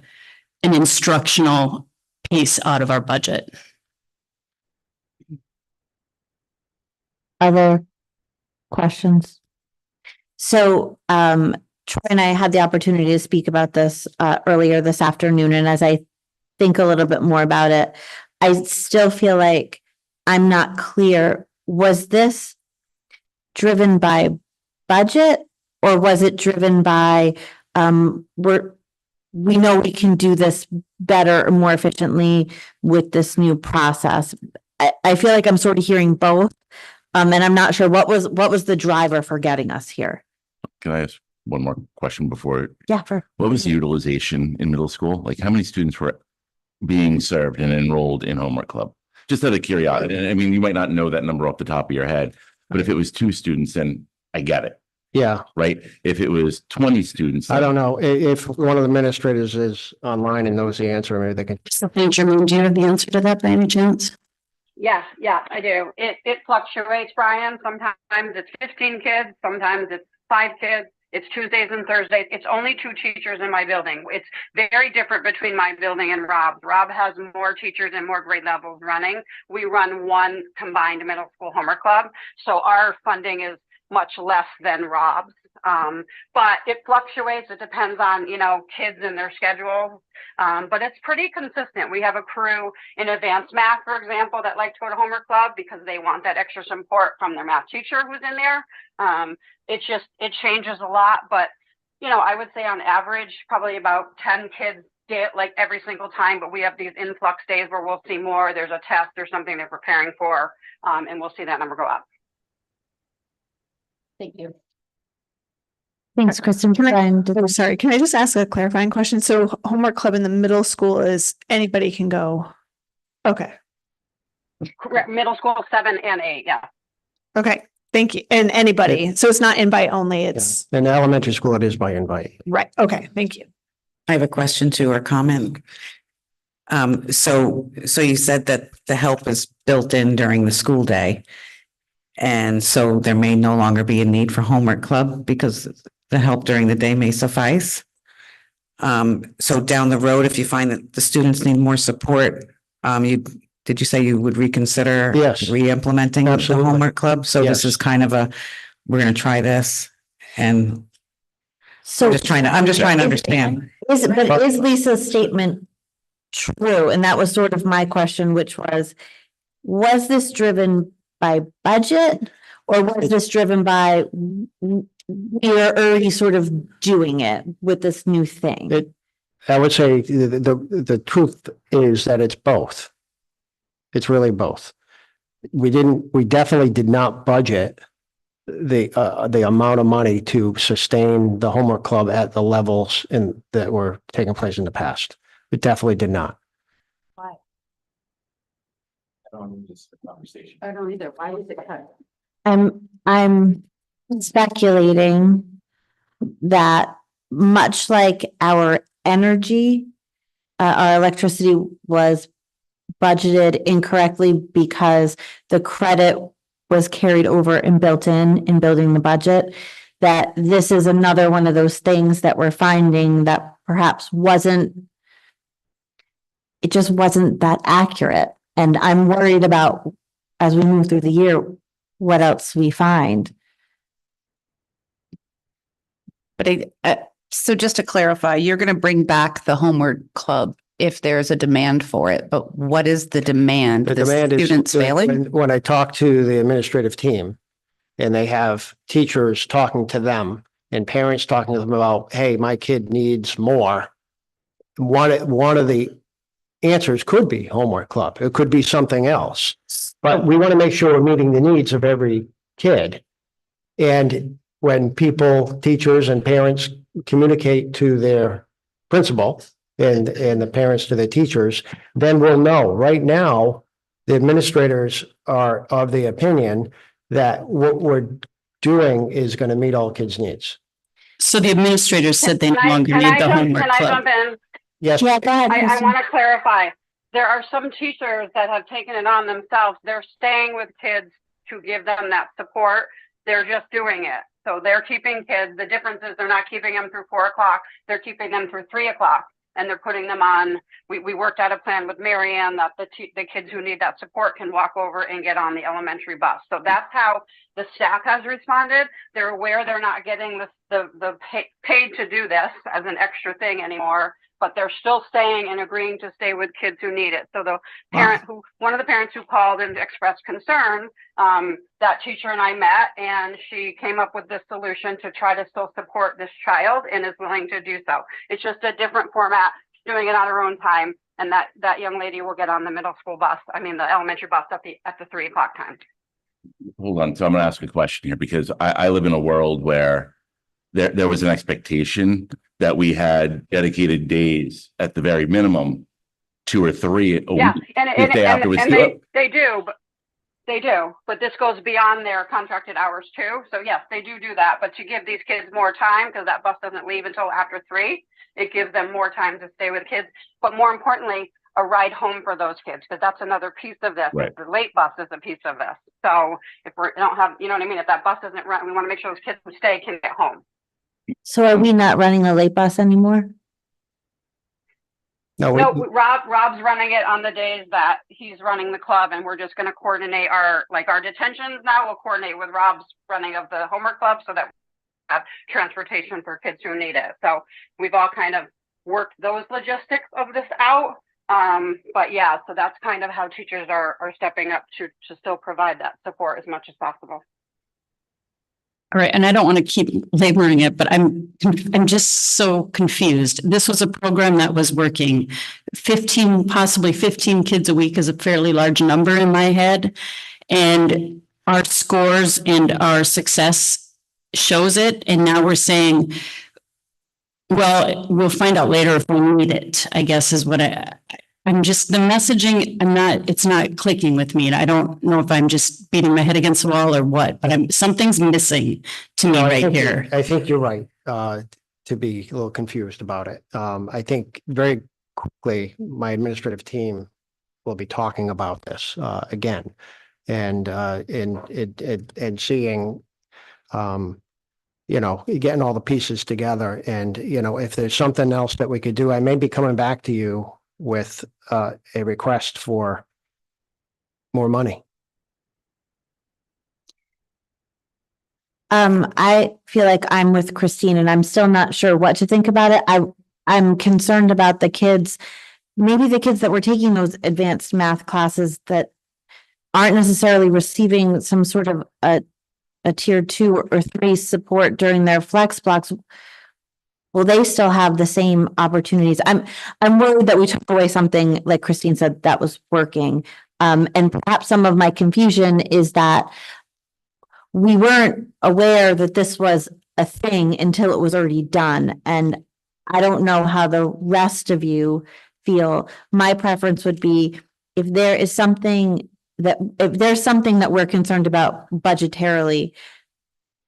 an instructional piece out of our budget. Other questions? So, Troy and I had the opportunity to speak about this earlier this afternoon, and as I think a little bit more about it, I still feel like I'm not clear. Was this driven by budget, or was it driven by we know we can do this better or more efficiently with this new process? I feel like I'm sort of hearing both. And I'm not sure what was the driver for getting us here. Can I ask one more question before? Yeah, What was the utilization in middle school? Like how many students were being served and enrolled in homework club? Just out of curiosity. And I mean, you might not know that number off the top of your head, but if it was 2 students, then I get it, Yeah, right? If it was 20 students. I don't know. If one of the administrators is online and knows the answer, maybe they can. So, Jermaine, do you have the answer to that by any chance? Yeah, I do. It fluctuates, Brian. Sometimes it's 15 kids, sometimes it's 5 kids. It's Tuesdays and Thursdays. It's only 2 teachers in my building. It's very different between my building and Rob's. Rob has more teachers and more grade levels running. We run 1 combined middle school homework club. So our funding is much less than Rob's. But it fluctuates. It depends on, kids and their schedule. But it's pretty consistent. We have a crew in advanced math, for example, that like to go to homework club because they want that extra support from their math teacher who's in there. It changes a lot, but I would say on average, probably about 10 kids get like every single time, but we have these influx days where we'll see more. There's a test or something they're preparing for, and we'll see that number go up. Thank you. Thanks, Kristen. I'm sorry, can I just ask a clarifying question? So homework club in the middle school is anybody can go? Okay, Correct. Middle school 7 and 8. Yeah. okay, thank you. And anybody, so it's not invite only, it's, In the elementary school, it is by invite. right, okay, thank you. I have a question too, or comment. So you said that the help is built in during the school day. And so there may no longer be a need for homework club because the help during the day may suffice. So down the road, if you find that the students need more support, did you say you would reconsider? Yes. Re-implementing the Absolutely. homework club? So Yes. this is kind of we're going to try this, and So I'm just trying to understand. is Lisa's statement True, and that was sort of my question, which was this driven by budget? Or was this driven by, we are already sort of doing it with this new thing? I would say the truth is that it's both. It's really both. We definitely did not budget the amount of money to sustain the homework club at the levels that were taking place in the past. It definitely did not. Why? I don't need this conversation. I don't either. Why was it cut? I'm speculating that much like our energy, our electricity was budgeted incorrectly because the credit was carried over and built in building the budget, that this is another one of those things that we're finding that perhaps it just wasn't that accurate. And I'm worried about, as we move through the year, what else we find. But so just to clarify, you're going to bring back the homework club if there's a demand for it, but what is the demand? The demand is students failing? when I talk to the administrative team and they have teachers talking to them and parents talking to them about, hey, my kid needs more. One of the answers could be homework club. It could be something else, but we want to make sure we're meeting the needs of every kid. And when teachers and parents communicate to their principal and the parents to their teachers, then we'll know. Right now, the administrators are of the opinion that what we're doing is going to meet all kids' needs. So the administrators said they no longer Can need I the jump- homework Can I club. jump in? Yes, Yeah, go ahead. I Kristen. want to clarify. There are some teachers that have taken it on themselves. They're staying with kids to give them that support. They're just doing it. So they're keeping kids. The difference is they're not keeping them through 4 o'clock. They're keeping them through 3 o'clock. And they're putting them on. We worked out a plan with Marianne that the kids who need that support can walk over and get on the elementary bus. So that's how the staff has responded. They're aware they're not getting the paid to do this as an extra thing anymore, but they're still staying and agreeing to stay with kids who need it. So the parent one of the parents who called and expressed concern, that teacher and I met, and she came up with this solution to try to still support this child and is willing to do so. It's just a different format, doing it on her own time. And that young lady will get on the middle school bus, the elementary bus at the 3 o'clock time. Hold on. So I'm going to ask a question here because I live in a world where there was an expectation that we had dedicated days at the very minimum, 2 or 3 a Yeah, week. and they do, but this goes beyond their contracted hours too. So yes, they do that, but to give these kids more time, because that bus doesn't leave until after 3, it gives them more time to stay with kids. But more importantly, a ride home for those kids, because that's another piece of this. Right. The late bus is a piece of this. So if we don't have, you know what I mean? If that bus doesn't run, we want to make sure those kids who stay can get home. So are we not running a late bus anymore? no, Rob's running it on the days that he's running the club, and we're just going to coordinate our detentions now. We'll coordinate with Rob's running of the homework club so that we have transportation for kids who need it. So we've all kind of worked those logistics of this out. But yeah, so that's kind of how teachers are stepping up to still provide that support as much as possible. All right, and I don't want to keep laboring it, but I'm just so confused. This was a program that was working possibly 15 kids a week is a fairly large number in my head. And our scores and our success shows it. And now we're saying, well, we'll find out later if we need it, I guess is what I'm just, the messaging, it's not clicking with me. And I don't know if I'm just beating my head against the wall or what, but something's missing to me right here. I think you're right, to be a little confused about it. I think very quickly, my administrative team will be talking about this, again. And seeing, getting all the pieces together. And, if there's something else that we could do, I may be coming back to you with a request for more money. I feel like I'm with Christine and I'm still not sure what to think about it. I'm concerned about the kids maybe the kids that were taking those advanced math classes that aren't necessarily receiving some sort of a tier 2 or 3 support during their flex blocks, will they still have the same opportunities? I'm worried that we took away something, like Christine said, that was working. And perhaps some of my confusion is that we weren't aware that this was a thing until it was already done. And I don't know how the rest of you feel. My preference would be if there's something that we're concerned about budgetarily,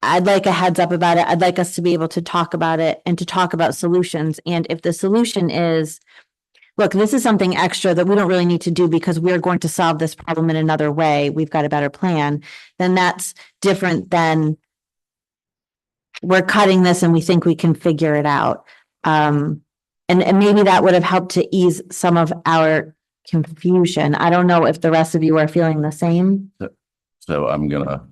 I'd like a heads up about it. I'd like us to be able to talk about it and to talk about solutions. And if the solution is, look, this is something extra that we don't really need to do because we're going to solve this problem in another way, we've got a better plan, then that's different than we're cutting this and we think we can figure it out. And maybe that would have helped to ease some of our confusion. I don't know if the rest of you are feeling the same. So I'm gonna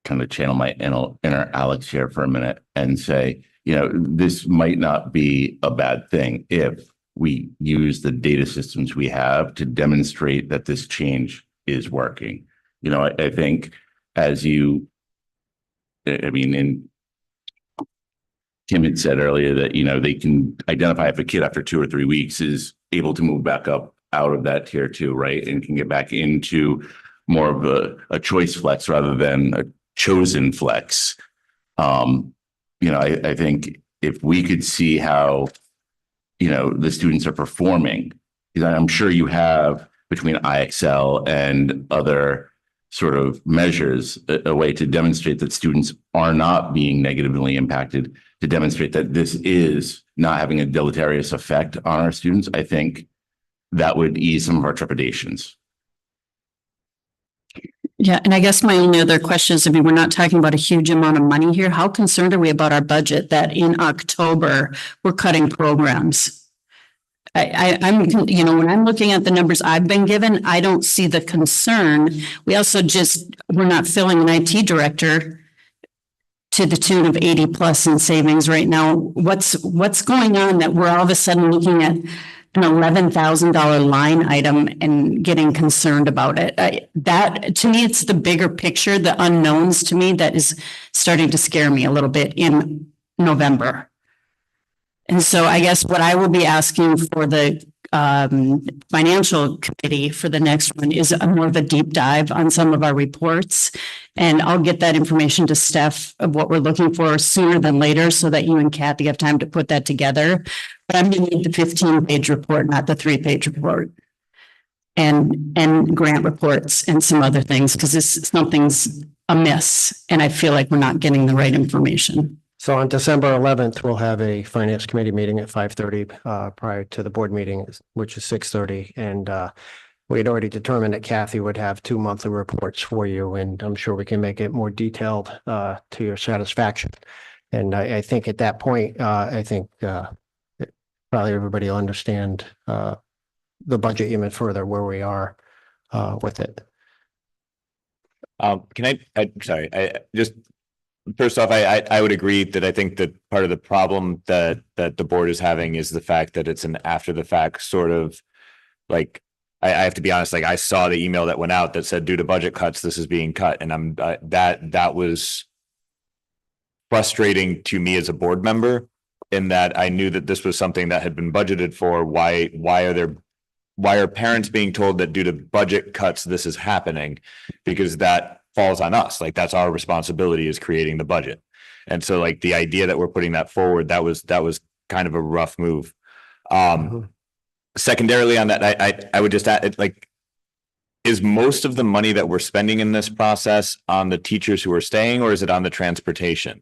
kind of channel my inner Alex here for a minute and say, this might not be a bad thing if we use the data systems we have to demonstrate that this change is working. I think and Kim had said earlier that, they can identify if a kid after 2 or 3 weeks is able to move back up out of that tier 2, right? And can get back into more of a choice flex rather than a chosen flex. I think if we could see how, the students are performing, because I'm sure you have between IXL and other sort of measures, a way to demonstrate that students are not being negatively impacted, to demonstrate that this is not having a deleterious effect on our students. I think that would ease some of our trepidations. Yeah, and I guess my only other question is, we're not talking about a huge amount of money here. How concerned are we about our budget that in October we're cutting programs? I'm, when I'm looking at the numbers I've been given, I don't see the concern. We also we're not filling an IT director to the tune of 80 plus in savings right now. What's going on that we're all of a sudden looking at an $11,000 line item and getting concerned about it? That, to me, it's the bigger picture, the unknowns to me, that is starting to scare me a little bit in November. And so I guess what I will be asking for the financial committee for the next one is more of a deep dive on some of our reports. And I'll get that information to Steph of what we're looking for sooner than later, so that you and Kathy have time to put that together. But I'm going to need the 15-page report, not the 3-page report, and grant reports and some other things, because something's amiss and I feel like we're not getting the right information. So on December 11th, we'll have a finance committee meeting at 5:30 prior to the board meeting, which is 6:30. And we had already determined that Kathy would have 2 monthly reports for you, and I'm sure we can make it more detailed to your satisfaction. And I think at that point, probably everybody will understand the budget even further, where we are with it. First off, I would agree that I think that part of the problem that the board is having is the fact that it's an after the fact sort of, like, I have to be honest, like, I saw the email that went out that said, due to budget cuts, this is being cut. And that was frustrating to me as a board member, in that I knew that this was something that had been budgeted for. Why are parents being told that due to budget cuts, this is happening? Because that falls on us. Like, that's our responsibility, is creating the budget. And so, like, the idea that we're putting that forward, that was kind of a rough move. Secondarily on that, I would just add, like, is most of the money that we're spending in this process on the teachers who are staying, or is it on the transportation?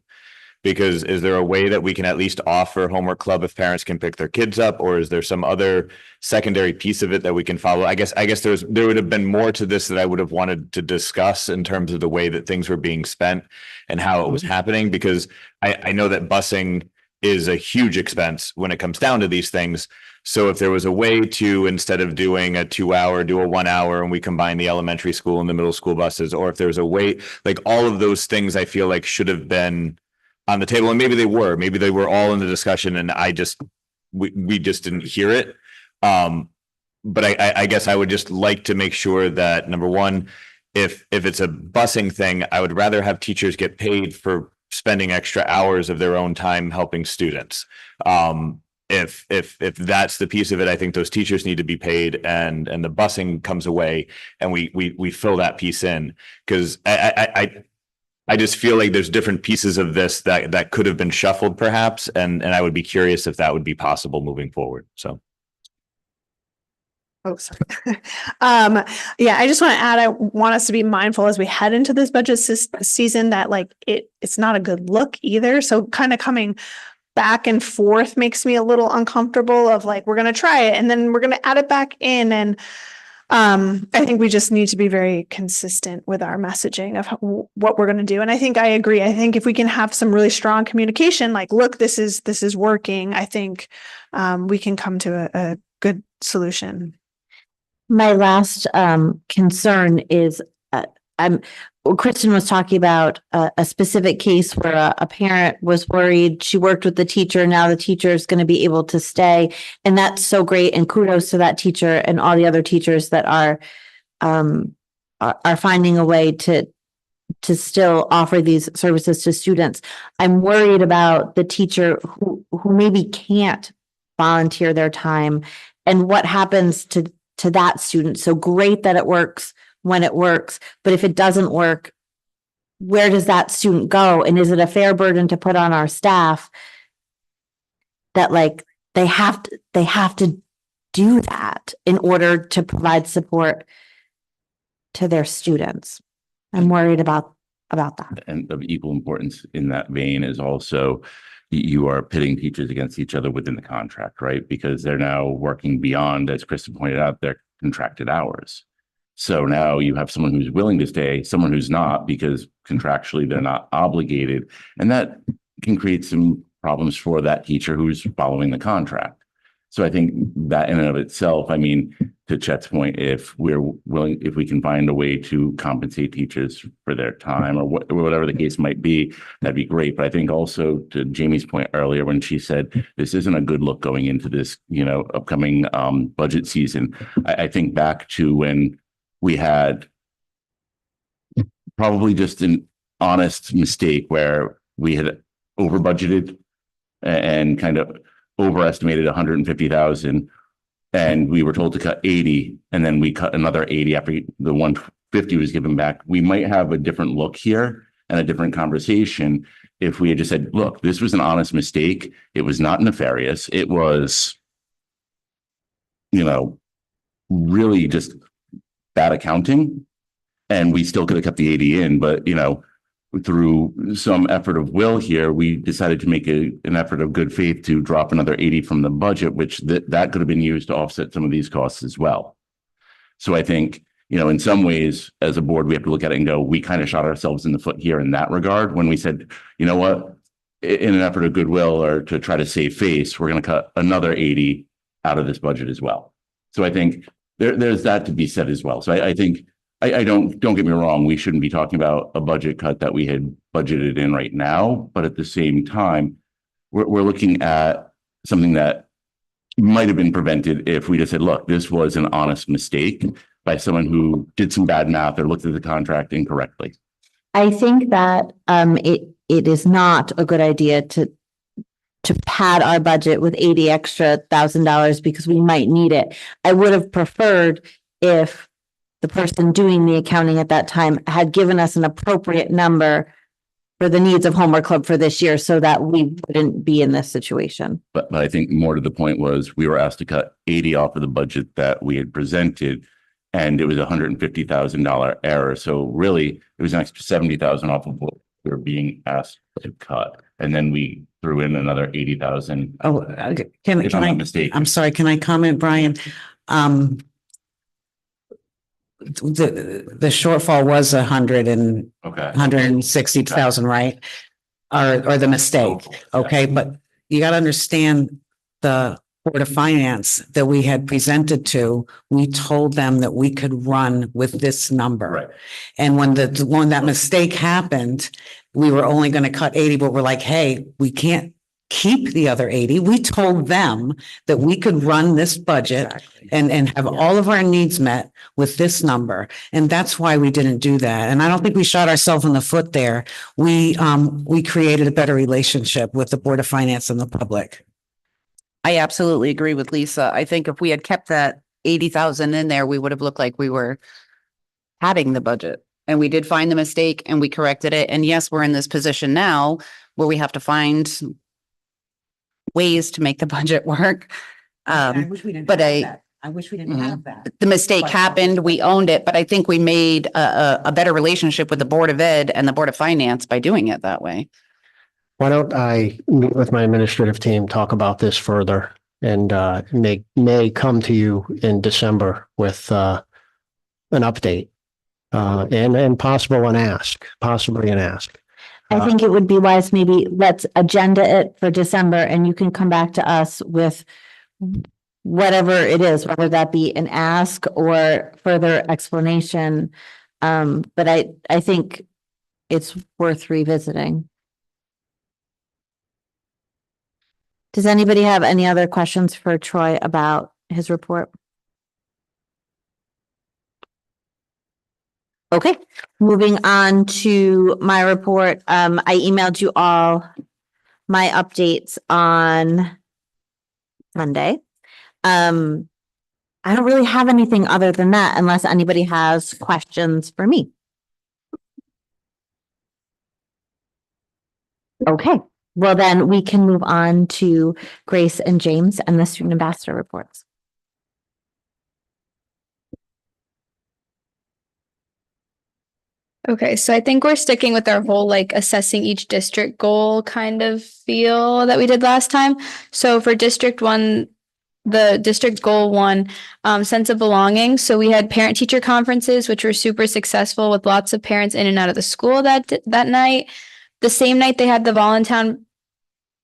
Because is there a way that we can at least offer homework club if parents can pick their kids up, or is there some other secondary piece of it that we can follow? I guess there would have been more to this that I would have wanted to discuss in terms of the way that things were being spent and how it was happening, because I know that busing is a huge expense when it comes down to these things. So if there was a way to, instead of doing a 2-hour, do a 1 hour, and we combine the elementary school and the middle school buses, or if there's a way, like, all of those things I feel like should have been on the table, and maybe they were all in the discussion, and we just didn't hear it. But I guess I would just like to make sure that, number one, if it's a busing thing, I would rather have teachers get paid for spending extra hours of their own time helping students. If that's the piece of it, I think those teachers need to be paid, and the busing comes away, and we fill that piece in, because I just feel like there's different pieces of this that could have been shuffled perhaps, and I would be curious if that would be possible moving forward. So. Oh, sorry. Yeah, I just want to add, I want us to be mindful as we head into this budget season that like it's not a good look either. So kind of coming back and forth makes me a little uncomfortable of like, we're going to try it and then we're going to add it back in. And I think we just need to be very consistent with our messaging of what we're going to do. And I think I agree. I think if we can have some really strong communication, like, look, this is working, I think we can come to a good solution. My last concern is Kristen was talking about a specific case where a parent was worried. She worked with the teacher. Now the teacher is going to be able to stay. And that's so great. And kudos to that teacher and all the other teachers that are finding a way to still offer these services to students. I'm worried about the teacher who maybe can't volunteer their time and what happens to that student. So great that it works when it works, but if it doesn't work, where does that student go? And is it a fair burden to put on our staff that like they have to do that in order to provide support to their students? I'm worried about that. And of equal importance in that vein is also you are pitting teachers against each other within the contract, right? Because they're now working beyond, as Kristen pointed out, their contracted hours. So now you have someone who's willing to stay, someone who's not, because contractually they're not obligated. And that can create some problems for that teacher who's following the contract. So I think that in and of itself, I mean, to Chet's point, if we can find a way to compensate teachers for their time or whatever the case might be, that'd be great. But I think also to Jamie's point earlier, when she said this isn't a good look going into this, upcoming budget season, I think back to when we had probably just an honest mistake where we had over budgeted and kind of overestimated 150,000, and we were told to cut 80, and then we cut another 80 after the 150 was given back. We might have a different look here and a different conversation if we had just said, look, this was an honest mistake. It was not nefarious. It was, really just bad accounting, and we still could have kept the 80 in, but through some effort of will here, we decided to make an effort of good faith to drop another 80 from the budget, which that could have been used to offset some of these costs as well. So I think, in some ways, as a board, we have to look at it and go, we kind of shot ourselves in the foot here in that regard when we said, you know what, in an effort of goodwill or to try to save face, we're going to cut another 80 out of this budget as well. So I think there's that to be said as well. So I think I don't get me wrong, we shouldn't be talking about a budget cut that we had budgeted in right now, but at the same time, we're looking at something that might have been prevented if we just said, look, this was an honest mistake by someone who did some bad math or looked at the contract incorrectly. I think that it is not a good idea to pad our budget with $80,000 because we might need it. I would have preferred if the person doing the accounting at that time had given us an appropriate number for the needs of Homework Club for this year so that we wouldn't be in this situation. But I think more to the point was we were asked to cut 80 off of the budget that we had presented, and it was $150,000 error. So really it was an extra 70,000 off of what we were being asked to cut. And then we threw in another 80,000. Oh, can I'm sorry, can I comment, Brian? The shortfall was 160,000, right? Or the mistake. Okay, but you got to understand the Board of Finance that we had presented to, we told them that we could run with this number. Right. And when that mistake happened, we were only going to cut 80, but we're like, hey, we can't keep the other 80. We told them that we could run this budget and have all of our needs met with this number. And that's why we didn't do that. And I don't think we shot ourselves in the foot there. We created a better relationship with the Board of Finance and the public. I absolutely agree with Lisa. I think if we had kept that 80,000 in there, we would have looked like we were padding the budget. And we did find the mistake and we corrected it. And yes, we're in this position now where we have to find ways to make the budget work. wish we didn't but have I- that. I wish we didn't have that. The mistake happened, we owned it, but I think we made a better relationship with the Board of Ed and the Board of Finance by doing it that way. Why don't I meet with my administrative team, talk about this further, and may come to you in December with an update and possibly an ask. I think it would be wise, maybe let's agenda it for December and you can come back to us with whatever it is, whether that be an ask or further explanation. But I think it's worth revisiting. Does anybody have any other questions for Troy about his report? Okay, moving on to my report. I emailed you all my updates on Monday. I don't really have anything other than that unless anybody has questions for me. Okay, well then we can move on to Grace and James and the student ambassador reports. Okay, so I think we're sticking with our whole like assessing each district goal kind of feel that we did last time. So for District 1, the district goal 1, sense of belonging. So we had parent teacher conferences, which were super successful with lots of parents in and out of the school that night. The same night they had the Voluntown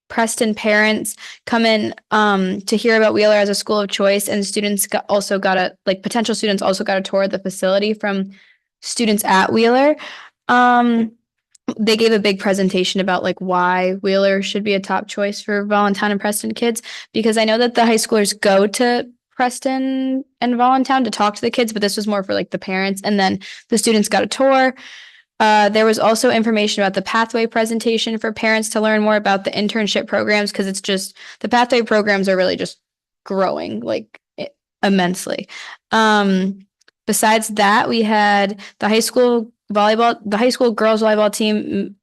Preston parents come in to hear about Wheeler as a school of choice, and students potential students also got a tour of the facility from students at Wheeler. They gave a big presentation about like why Wheeler should be a top choice for Voluntown and Preston kids, because I know that the high schoolers go to Preston and Voluntown to talk to the kids, but this was more for like the parents, and then the students got a tour. There was also information about the pathway presentation for parents to learn more about the internship programs, because it's just the pathway programs are really just growing like immensely. Besides that, we had the high school girls volleyball team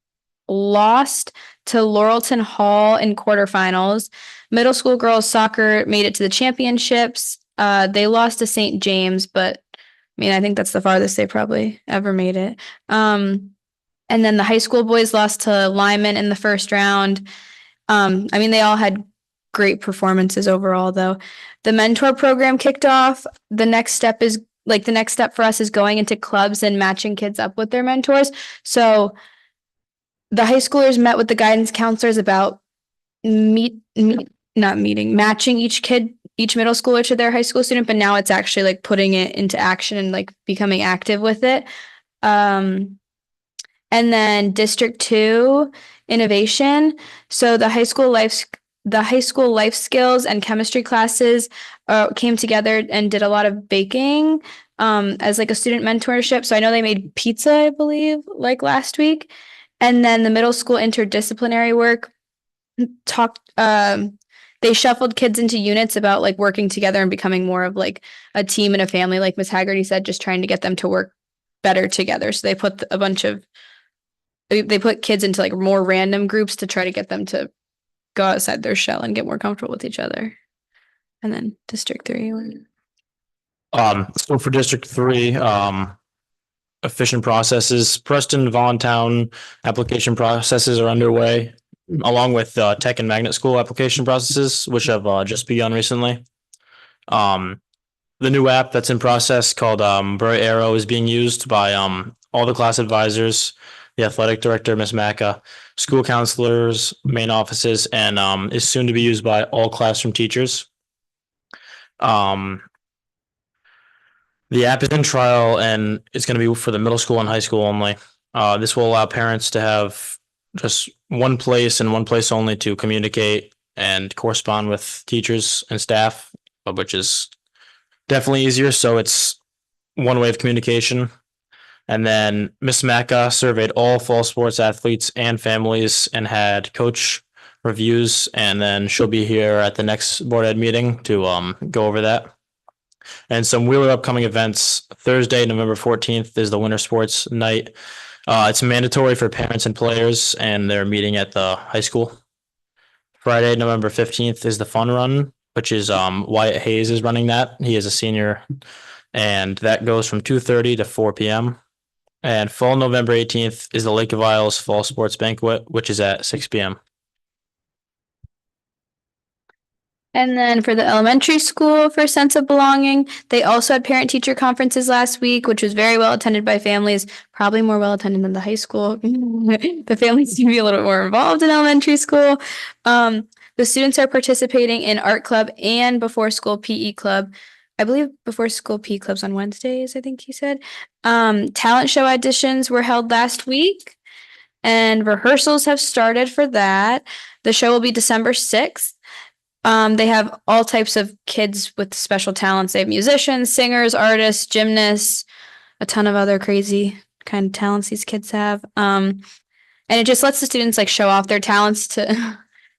lost to Laurelton Hall in quarterfinals. Middle school girls soccer made it to the championships. They lost to St. James, but I mean, I think that's the farthest they probably ever made it. And then the high school boys lost to Lyman in the first round. I mean, they all had great performances overall, though. The mentor program kicked off. The next step for us is going into clubs and matching kids up with their mentors. So the high schoolers met with the guidance counselors about matching each middle schooler to their high school student, but now it's actually like putting it into action and like becoming active with it. And then District 2 innovation. So the high school life skills and chemistry classes came together and did a lot of baking as like a student mentorship. So I know they made pizza, I believe, like last week. And then the middle school interdisciplinary work they shuffled kids into units about like working together and becoming more of like a team and a family, like Miss Haggerty said, just trying to get them to work better together. So they put they put kids into like more random groups to try to get them to go outside their shell and get more comfortable with each other. And then District 3. So for District 3, efficient processes, Preston Voluntown application processes are underway, along with tech and magnet school application processes, which have just begun recently. The new app that's in process called BOE Arrow is being used by all the class advisors, the athletic director, Miss Macca, school counselors, main offices, and is soon to be used by all classroom teachers. The app is in trial and it's going to be for the middle school and high school only. This will allow parents to have just one place and one place only to communicate and correspond with teachers and staff, which is definitely easier. So it's one way of communication. And then Miss Macca surveyed all fall sports athletes and families and had coach reviews. And then she'll be here at the next board ed meeting to go over that. And some Wheeler upcoming events. Thursday, November 14th is the winter sports night. It's mandatory for parents and players, and they're meeting at the high school. Friday, November 15th is the fun run, which is Wyatt Hayes is running that. He is a senior, and that goes from 2:30 to 4 p.m. And fall November 18th is the Lake of Isles Fall Sports Banquet, which is at 6 p.m. And then for the elementary school for sense of belonging, they also had parent teacher conferences last week, which was very well attended by families, probably more well attended than the high school. The families seem to be a little bit more involved in elementary school. The students are participating in art club and before school PE club. I believe before school PE clubs on Wednesdays, I think he said. Talent show auditions were held last week and rehearsals have started for that. The show will be December 6th. They have all types of kids with special talents. They have musicians, singers, artists, gymnasts, a ton of other crazy kind of talents these kids have. And it just lets the students like show off their talents to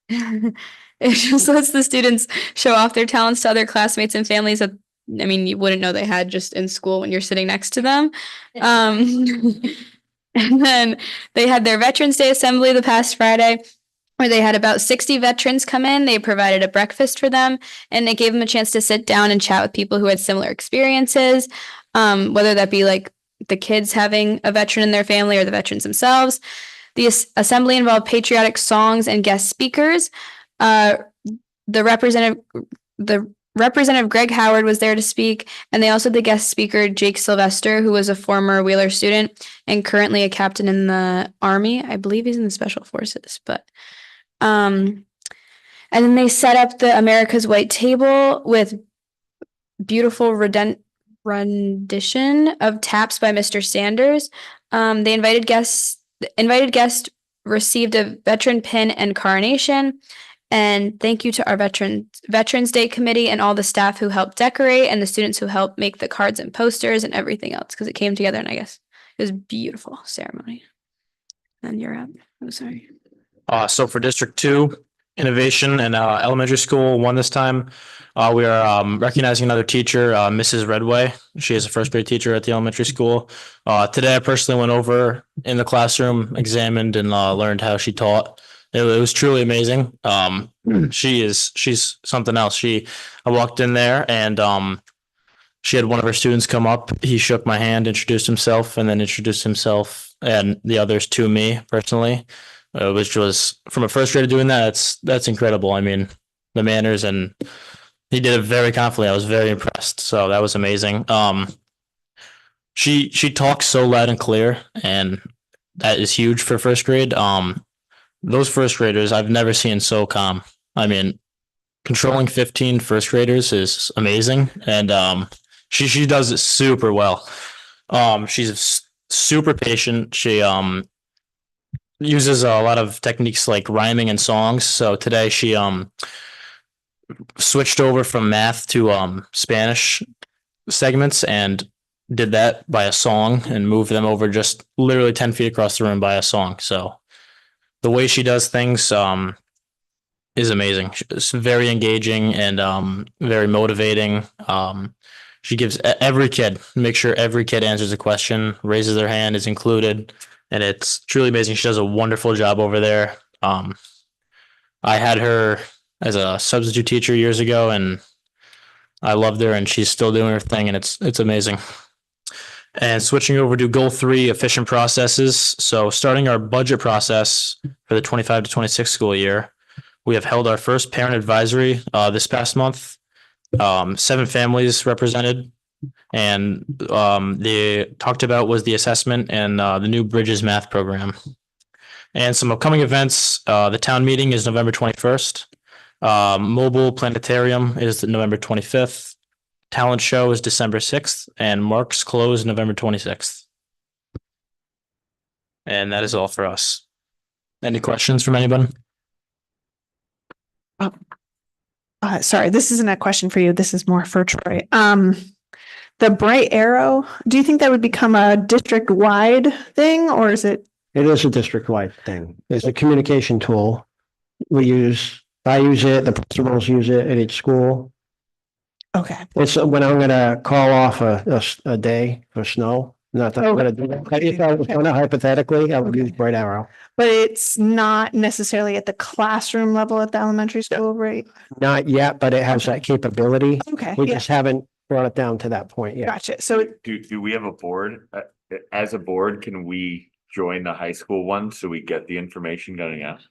it just lets the students show off their talents to other classmates and families that I mean you wouldn't know they had just in school when you're sitting next to them. And then they had their Veterans Day assembly the past Friday, where they had about 60 veterans come in. They provided a breakfast for them, and it gave them a chance to sit down and chat with people who had similar experiences, whether that be like the kids having a veteran in their family or the veterans themselves. The assembly involved patriotic songs and guest speakers. The Representative Greg Howard was there to speak, and they also had the guest speaker Jake Sylvester, who was a former Wheeler student and currently a captain in the Army. I believe he's in the Special Forces, but and then they set up the America's White Table with beautiful rendition of taps by Mr. Sanders. The invited guest received a veteran pin and coronation. And thank you to our Veterans Day committee and all the staff who helped decorate and the students who helped make the cards and posters and everything else because it came together and I guess it was a beautiful ceremony. And you're up. I'm sorry. So for District 2, Innovation and elementary school one this time, we are recognizing another teacher, Mrs. Redway. She is a first grade teacher at the elementary school. Today, I personally went over in the classroom, examined and learned how she taught. It was truly amazing. She's something else. I walked in there and she had one of her students come up. He shook my hand, introduced himself, and then introduced himself and the others to me personally. Which was from a first grader doing that. That's incredible. I mean, the manners and he did it very confidently. I was very impressed. So that was amazing. She talks so loud and clear, and that is huge for first grade. Those first graders I've never seen so calm. I mean, controlling 15 first graders is amazing, and she does it super well. She's super patient. She uses a lot of techniques like rhyming and songs. So today she switched over from math to Spanish segments and did that by a song and moved them over just literally 10 feet across the room by a song. So the way she does things is amazing. It's very engaging and very motivating. She gives every kid, make sure every kid answers a question, raises their hand, is included. And it's truly amazing. She does a wonderful job over there. I had her as a substitute teacher years ago, and I loved her, and she's still doing her thing, and it's amazing. And switching over to goal 3, efficient processes. So starting our budget process for the 25 to 26 school year, we have held our first parent advisory this past month. 7 families represented. And they talked about was the assessment and the new Bridges math program. And some upcoming events, the town meeting is November 21st. Mobile Planetarium is November 25th. Talent show is December 6th. And Mark's Close November 26th. And that is all for us. Any questions from anybody? Sorry, this isn't a question for you. This is more for Troy. The bright arrow, do you think that would become a district-wide thing, or is it? It is a district-wide thing. It's a communication tool. I use it, the principals use it at each school. Okay. It's when I'm gonna call off a day for snow, not that I'm gonna do that. If I was gonna hypothetically, I would use bright arrow. But it's not necessarily at the classroom level at the elementary school, right? Not yet, but it has that capability. Okay, We yeah, just haven't brought it down to that point yet. gotcha. So Do we have a board? As a board, can we join the high school one so we get the information going out?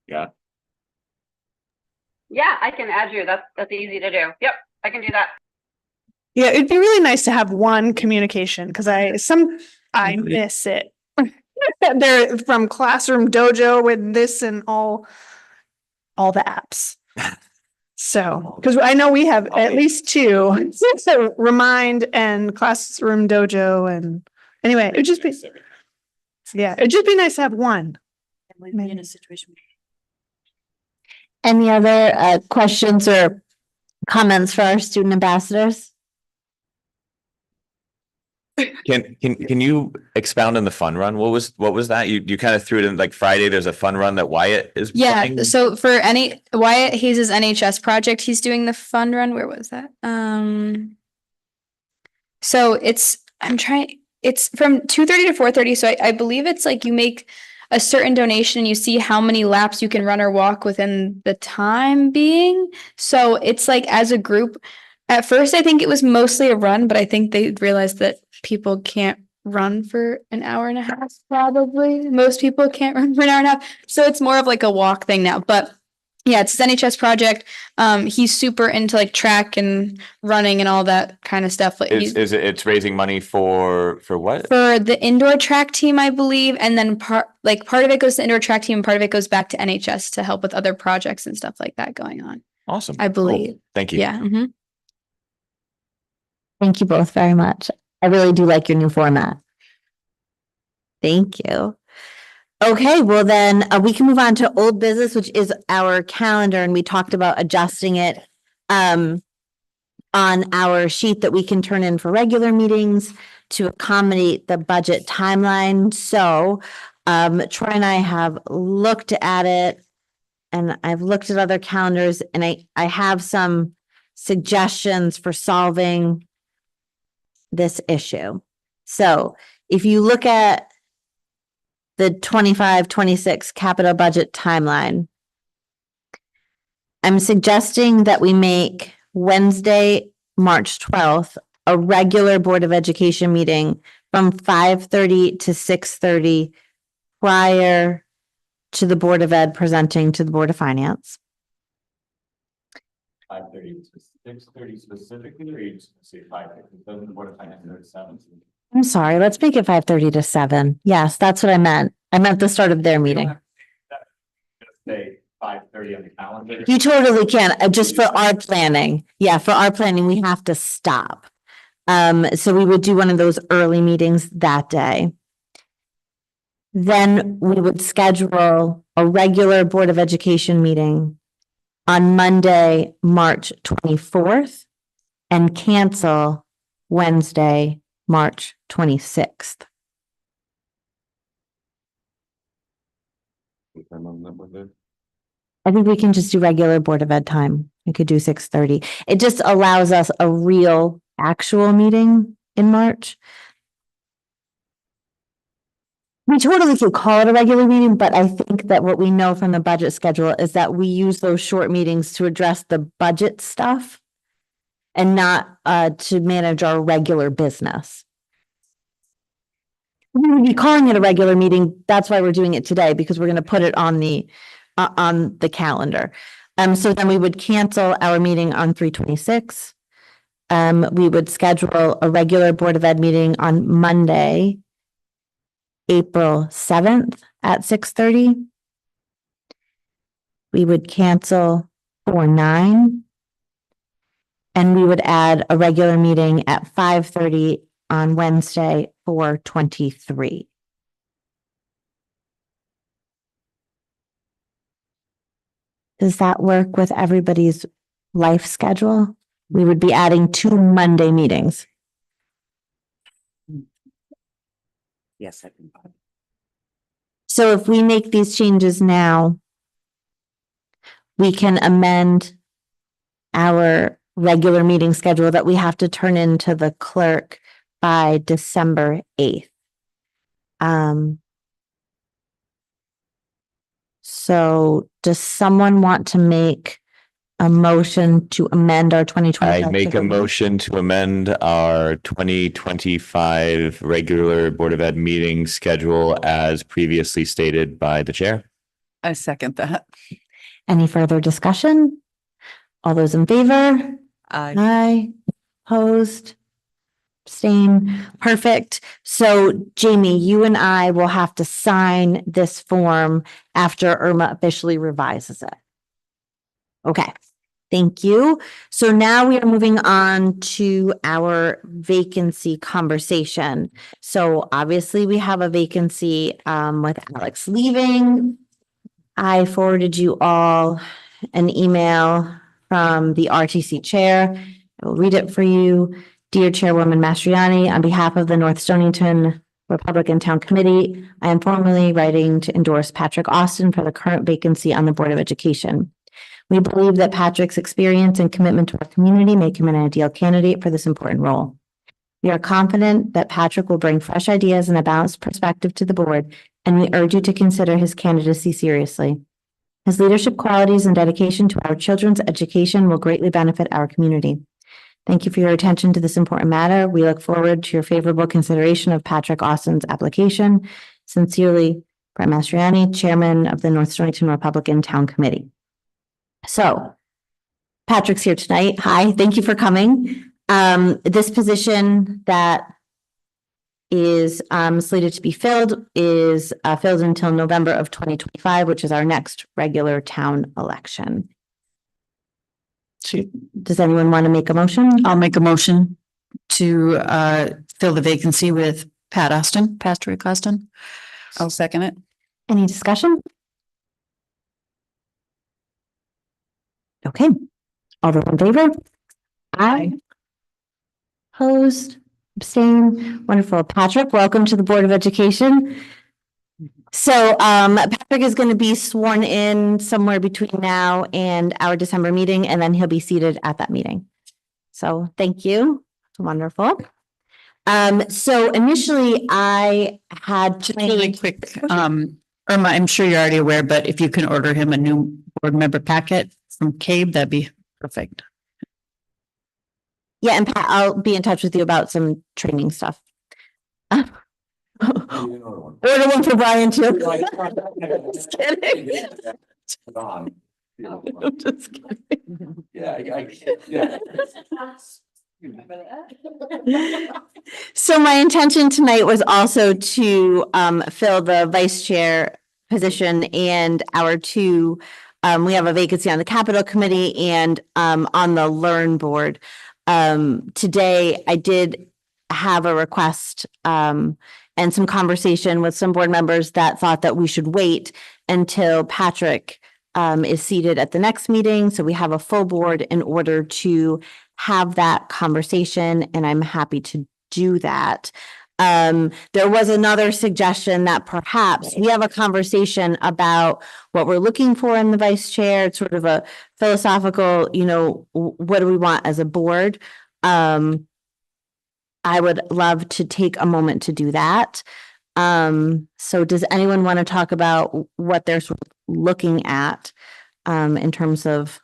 Yeah. Yeah, I can add you. That's easy to do. Yep, I can do that. yeah, it'd be really nice to have one communication because I miss it. They're from Classroom Dojo with this and all the apps. So, because I know we have at least two, so Remind and Classroom Dojo, and anyway, it'd just be nice to have one. In a situation. Any other questions or comments for our student ambassadors? Can you expound on the fun run? What was that? You kind of threw it in like Friday. There's a fun run that Wyatt is Yeah, playing? so for Wyatt Hayes' NHS project, he's doing the fun run. Where was that? So it's from 2:30 to 4:30. So I believe it's like you make a certain donation and you see how many laps you can run or walk within the time being. So it's like as a group, at first I think it was mostly a run, but I think they realized that people can't run for an hour and a half, probably. Most people can't run for an hour and a half. So it's more of like a walk thing now. But yeah, it's his NHS project. He's super into like track and running and all that kind of stuff. Like It's raising money for what? for the indoor track team, I believe, and then part of it goes to indoor track team, and part of it goes back to NHS to help with other projects and stuff like that going on. Awesome. I Cool. believe. Thank you. Yeah. Mhm. Thank you both very much. I really do like your new format. Thank you. Okay, well then we can move on to old business, which is our calendar, and we talked about adjusting it on our sheet that we can turn in for regular meetings to accommodate the budget timeline. So Troy and I have looked at it, and I've looked at other calendars, and I have some suggestions for solving this issue. So if you look at the 25-26 capital budget timeline, I'm suggesting that we make Wednesday, March 12th, a regular Board of Education meeting from 5:30 to 6:30 prior to the Board of Ed presenting to the Board of Finance. 5:30 to 6:30 specifically, or you just say 5:30? Doesn't the Board of Finance start at 7? I'm sorry, let's make it 5:30 to 7. Yes, that's what I meant. I meant the start of their meeting. Just say 5:30 on the calendar. You totally can, just for our planning. Yeah, for our planning, we have to stop. So we would do one of those early meetings that day. Then we would schedule a regular Board of Education meeting on Monday, March 24th, and cancel Wednesday, March 26th. I think we can just do regular Board of Ed time. We could do 6:30. It just allows us a real actual meeting in March. We totally could call it a regular meeting, but I think that what we know from the budget schedule is that we use those short meetings to address the budget stuff and not to manage our regular business. We would be calling it a regular meeting. That's why we're doing it today, because we're going to put it on the calendar. So then we would cancel our meeting on 3/26. We would schedule a regular Board of Ed meeting on Monday, April 7th at 6:30. We would cancel 4/9. And we would add a regular meeting at 5:30 on Wednesday, 4/23. Does that work with everybody's life schedule? We would be adding 2 Monday meetings. Yes, I can. So if we make these changes now, we can amend our regular meeting schedule that we have to turn into the clerk by December 8th. So does someone want to make a motion to amend our 2025? I make a motion to amend our 2025 regular Board of Ed meeting schedule as previously stated by the chair. I second that. Any further discussion? All those in favor? Aye. Opposed? Abstain? Perfect. So Jamie, you and I will have to sign this form after Irma officially revises it. Okay, thank you. So now we are moving on to our vacancy conversation. So obviously we have a vacancy with Alex leaving. I forwarded you all an email from the RTC chair. I will read it for you. Dear Chairwoman Mastriani, on behalf of the North Stonington Republican Town Committee, I am formally writing to endorse Patrick Austin for the current vacancy on the Board of Education. We believe that Patrick's experience and commitment to our community make him an ideal candidate for this important role. We are confident that Patrick will bring fresh ideas and a balanced perspective to the board, and we urge you to consider his candidacy seriously. His leadership qualities and dedication to our children's education will greatly benefit our community. Thank you for your attention to this important matter. We look forward to your favorable consideration of Patrick Austin's application. Sincerely, Brett Mastriani, Chairman of the North Stonington Republican Town Committee. So, Patrick's here tonight. Hi, thank you for coming. This position that is slated to be filled is filled until November of 2025, which is our next regular town election. Does anyone want to make a motion? I'll make a motion to fill the vacancy with Patrick Austin. I'll second it. Any discussion? Okay, all those in favor? Aye. Opposed, abstain, wonderful. Patrick, welcome to the Board of Education. So Patrick is going to be sworn in somewhere between now and our December meeting, and then he'll be seated at that meeting. So thank you. Wonderful. So initially I had Just really quick, Irma, I'm sure you're already aware, but if you can order him a new board member packet from CABE, that'd be perfect. Yeah, and Pat, I'll be in touch with you about some training stuff. Order one for Brian too. Just kidding. I'm just kidding. Yeah. So my intention tonight was also to fill the vice chair position and our two, we have a vacancy on the Capital Committee and on the Learn Board. Today I did have a request and some conversation with some board members that thought that we should wait until Patrick is seated at the next meeting. So we have a full board in order to have that conversation, and I'm happy to do that. There was another suggestion that perhaps we have a conversation about what we're looking for in the vice chair. It's sort of a philosophical, what do we want as a board? I would love to take a moment to do that. So does anyone want to talk about what they're sort of looking at in terms of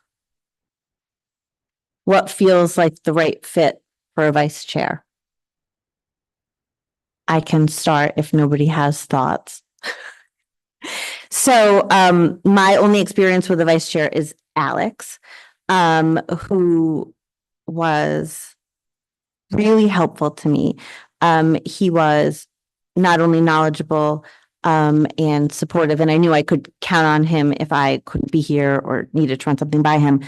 what feels like the right fit for a vice chair? I can start if nobody has thoughts. So my only experience with the vice chair is Alex, who was really helpful to me. He was not only knowledgeable and supportive, and I knew I could count on him if I couldn't be here or needed to run something by him.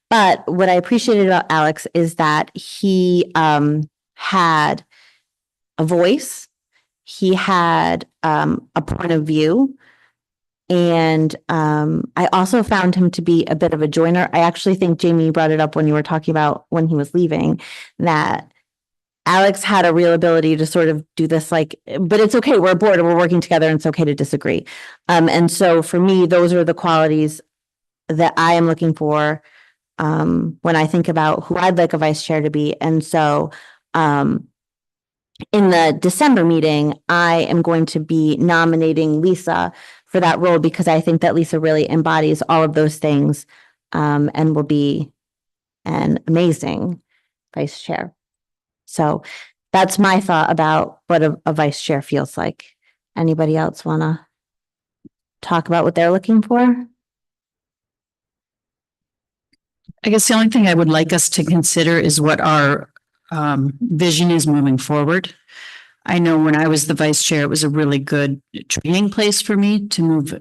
But what I appreciated about Alex is that he had a voice. He had a point of view. And I also found him to be a bit of a joiner. I actually think Jamie brought it up when you were talking about when he was leaving, that Alex had a real ability to sort of do this, like, but it's okay, we're a board and we're working together and it's okay to disagree. And so for me, those are the qualities that I am looking for when I think about who I'd like a vice chair to be. And so in the December meeting, I am going to be nominating Lisa for that role because I think that Lisa really embodies all of those things and will be an amazing vice chair. So that's my thought about what a vice chair feels like. Anybody else want to talk about what they're looking for? I guess the only thing I would like us to consider is what our vision is moving forward. I know when I was the vice chair, it was a really good training place for me to move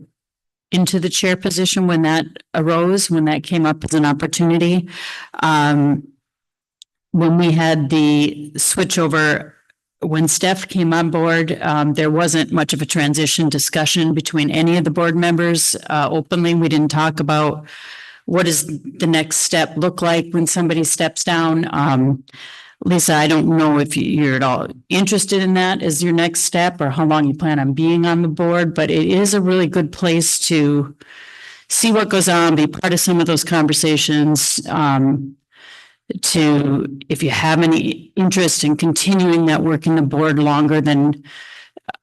into the chair position when that arose, when that came up as an opportunity. When we had the switchover, when Steph came on board, there wasn't much of a transition discussion between any of the board members openly. We didn't talk about what does the next step look like when somebody steps down. Lisa, I don't know if you're at all interested in that as your next step or how long you plan on being on the board, but it is a really good place to see what goes on, be part of some of those conversations. To, if you have any interest in continuing that work in the board longer than,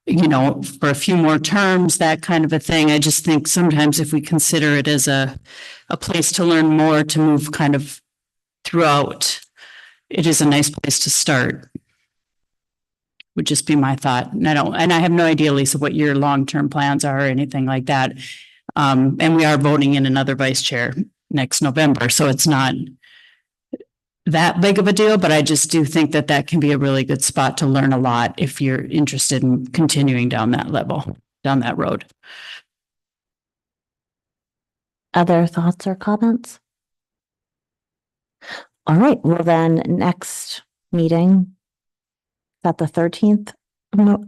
you know, for a few more terms, that kind of a thing. I just think sometimes if we consider it as a place to learn more, to move kind of throughout, it is a nice place to start. Would just be my thought. And I have no idea, Lisa, what your long-term plans are or anything like that. And we are voting in another vice chair next November, so it's not that big of a deal, but I just do think that that can be a really good spot to learn a lot if you're interested in continuing down that level, down that road. Other thoughts or comments? All right, well then, next meeting, is that the 13th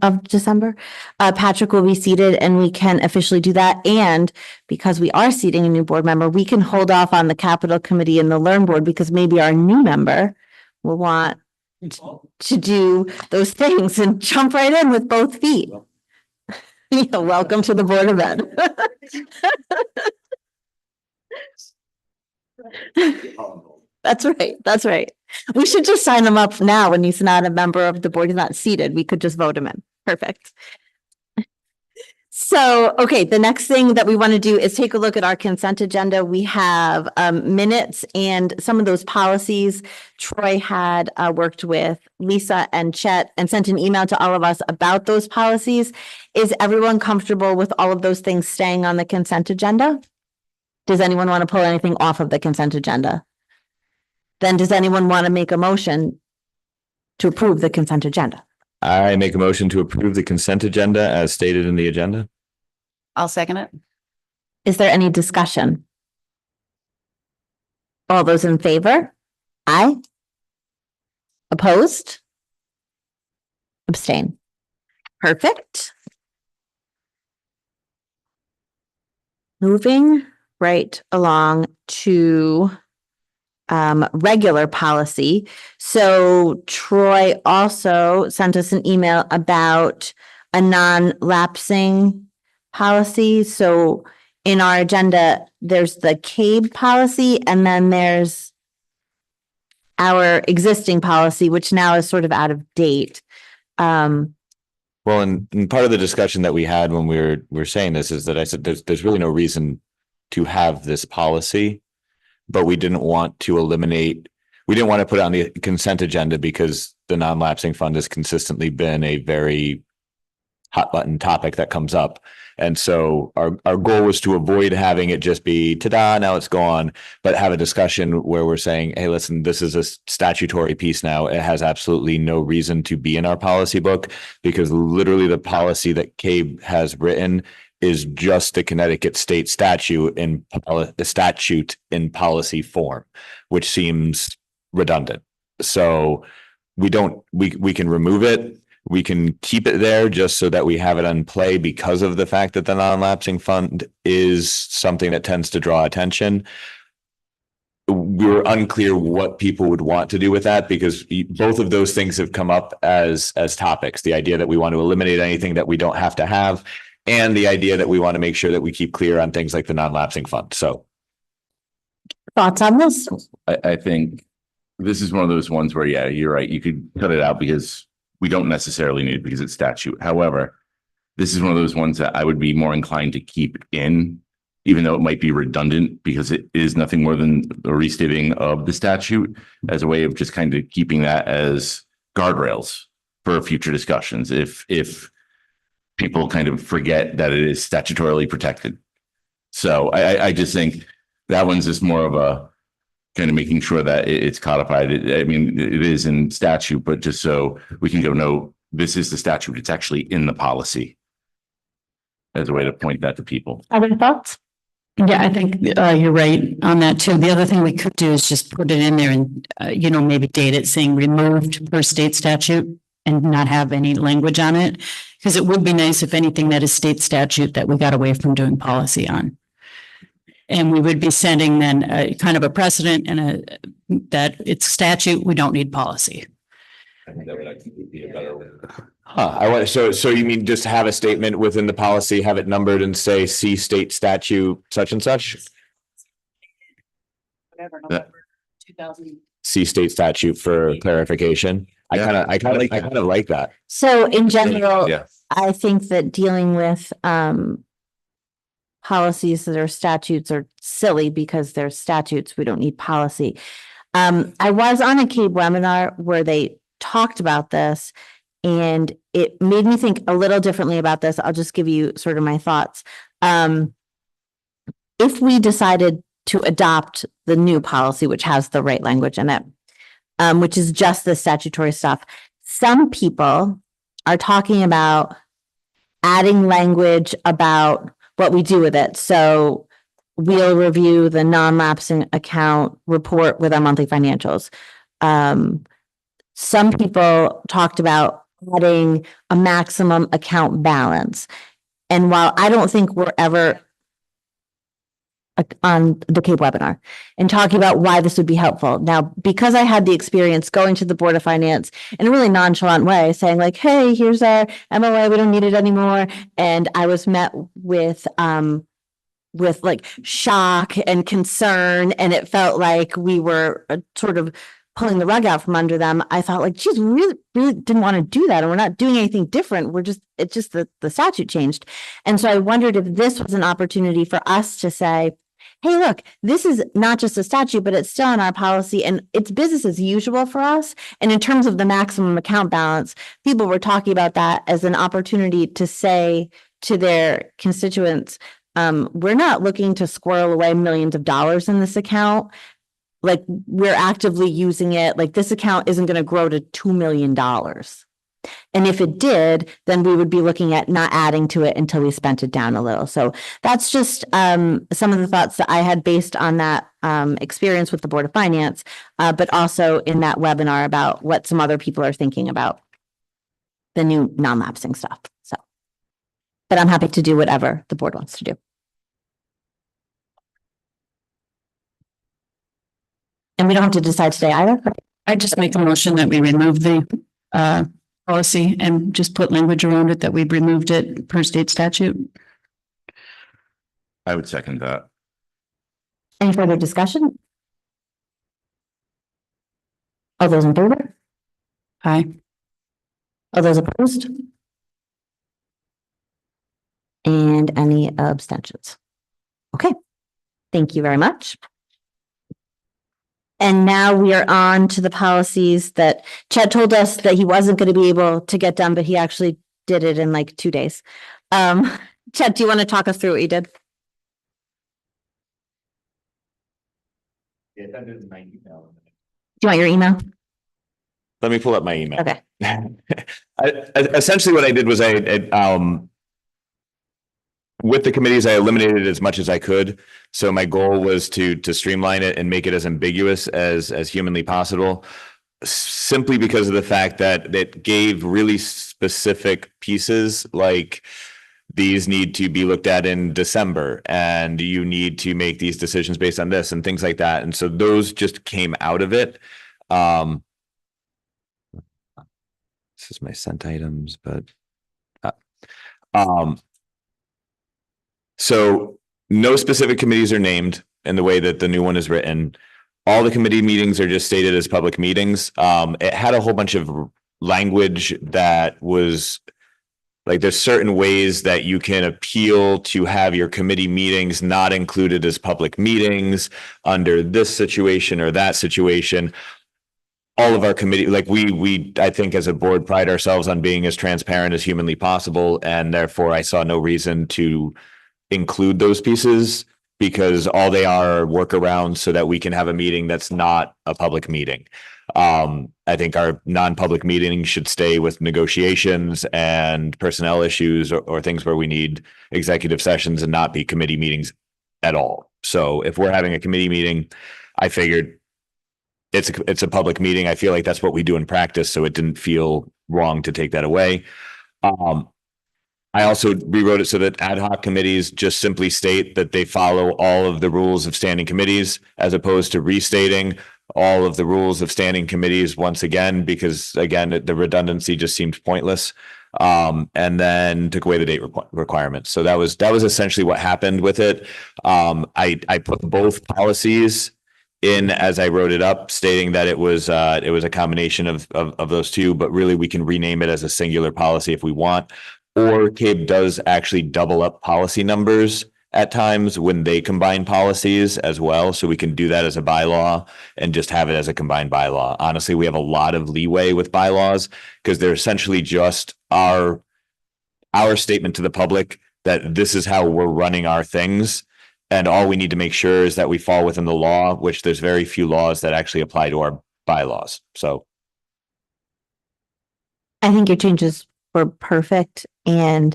of December? Patrick will be seated and we can officially do that. And because we are seating a new board member, we can hold off on the capital committee and the learn board because maybe our new member will want to do those things and jump right in with both feet. Yeah, welcome to the Board of Ed. That's right. That's right. We should just sign him up now when he's not a member of the board, he's not seated. We could just vote him in. Perfect. So, okay, the next thing that we want to do is take a look at our consent agenda. We have minutes and some of those policies. Troy had worked with Lisa and Chet and sent an email to all of us about those policies. Is everyone comfortable with all of those things staying on the consent agenda? Does anyone want to pull anything off of the consent agenda? Then does anyone want to make a motion to approve the consent agenda? I make a motion to approve the consent agenda as stated in the agenda. I'll second it. Is there any discussion? All those in favor? Aye. Opposed? Abstain. Perfect. Moving right along to regular policy. So Troy also sent us an email about a non-lapsing policy. So in our agenda, there's the CABE policy and then there's our existing policy, which now is sort of out of date. Well, and part of the discussion that we had when we were saying this is that I said there's really no reason to have this policy, but we didn't want to put it on the consent agenda because the non-lapsing fund has consistently been a very hot button topic that comes up. And so our goal was to avoid having it just be ta-da, now it's gone, but have a discussion where we're saying, hey, listen, this is a statutory piece now. It has absolutely no reason to be in our policy book because literally the policy that CABE has written is just a Connecticut state statute in policy form, which seems redundant. So we can remove it. we can keep it there just so that we have it on play because of the fact that the non-lapsing fund is something that tends to draw attention. We were unclear what people would want to do with that because both of those things have come up as topics. The idea that we want to eliminate anything that we don't have to have, and the idea that we want to make sure that we keep clear on things like the non-lapsing fund. So, Thoughts on this? I think this is one of those ones where, yeah, you're right. You could cut it out because we don't necessarily need it because it's statute. However, this is one of those ones that I would be more inclined to keep in, even though it might be redundant because it is nothing more than a restating of the statute as a way of just kind of keeping that as guardrails for future discussions. If people kind of forget that it is statutorily protected. So I just think that one's just more of a kind of making sure that it's codified. I mean, it is in statute, but just so we can go, no, this is the statute. It's actually in the policy as a way to point that to people. Other thoughts? Yeah, I think you're right on that too. The other thing we could do is just put it in there and, maybe date it saying removed per state statute and not have any language on it. Because it would be nice if anything that is state statute that we got away from doing policy on. And we would be sending then a kind of a precedent and that it's statute, we don't need policy. I think that would actually be a better. So you mean just have a statement within the policy, have it numbered and say, see state statute, such and such? Whatever, November 2000. See state statute for clarification. I kind of like that. So in general, Yeah. I think that dealing with policies that are statutes are silly because they're statutes. We don't need policy. I was on a CABE webinar where they talked about this and it made me think a little differently about this. I'll just give you sort of my thoughts. If we decided to adopt the new policy, which has the right language in it, which is just the statutory stuff, some people are talking about adding language about what we do with it. So we'll review the non-lapsing account report with our monthly financials. Some people talked about adding a maximum account balance. And while I don't think we're ever on the CAPE webinar and talking about why this would be helpful. Now, because I had the experience going to the Board of Finance in a really nonchalant way, saying like, hey, here's our MOA, we don't need it anymore. And I was met with like shock and concern. And it felt like we were sort of pulling the rug out from under them. I thought like, geez, we really didn't want to do that. And we're not doing anything different. It's just the statute changed. And so I wondered if this was an opportunity for us to say, hey, look, this is not just a statute, but it's still in our policy and it's business as usual for us. And in terms of the maximum account balance, people were talking about that as an opportunity to say to their constituents, we're not looking to squirrel away millions of dollars in this account. Like we're actively using it. Like this account isn't going to grow to $2 million. And if it did, then we would be looking at not adding to it until we spent it down a little. So that's just some of the thoughts that I had based on that experience with the Board of Finance, but also in that webinar about what some other people are thinking about the new non-lapsing stuff. So, but I'm happy to do whatever the board wants to do. And we don't have to decide today either. I just make a motion that we remove the policy and just put language around it that we've removed it per state statute. I would second that. Any further discussion? All those in favor? Aye. All those opposed? And any abstentions? Okay, thank you very much. And now we are on to the policies that Chad told us that he wasn't going to be able to get done, but he actually did it in like 2 days. Chad, do you want to talk us through what you did? Yeah, that is my email. Do you want your email? Let me pull up my email. Okay. Essentially what I did was with the committees, I eliminated as much as I could. So my goal was to streamline it and make it as ambiguous as humanly possible. simply because of the fact that it gave really specific pieces, like these need to be looked at in December and you need to make these decisions based on this and things like that. And so those just came out of it. This is my sent items, but so no specific committees are named in the way that the new one is written. All the committee meetings are just stated as public meetings. It had a whole bunch of language that was like, there's certain ways that you can appeal to have your committee meetings not included as public meetings under this situation or that situation. All of our committee, like I think as a board pride ourselves on being as transparent as humanly possible. And therefore I saw no reason to include those pieces, because all they are workarounds so that we can have a meeting that's not a public meeting. I think our non-public meetings should stay with negotiations and personnel issues or things where we need executive sessions and not be committee meetings at all. So if we're having a committee meeting, I figured it's a public meeting. I feel like that's what we do in practice, so it didn't feel wrong to take that away. I also rewrote it so that ad hoc committees just simply state that they follow all of the rules of standing committees, as opposed to restating all of the rules of standing committees once again, because again, the redundancy just seemed pointless. And then took away the date requirements. So that was essentially what happened with it. I put both policies in as I wrote it up, stating that it was a combination of those two, but really we can rename it as a singular policy if we want. Or CABE does actually double up policy numbers at times when they combine policies as well. So we can do that as a bylaw and just have it as a combined bylaw. Honestly, we have a lot of leeway with bylaws because they're essentially just our statement to the public that this is how we're running our things. And all we need to make sure is that we fall within the law, which there's very few laws that actually apply to our bylaws. So I think your changes were perfect. And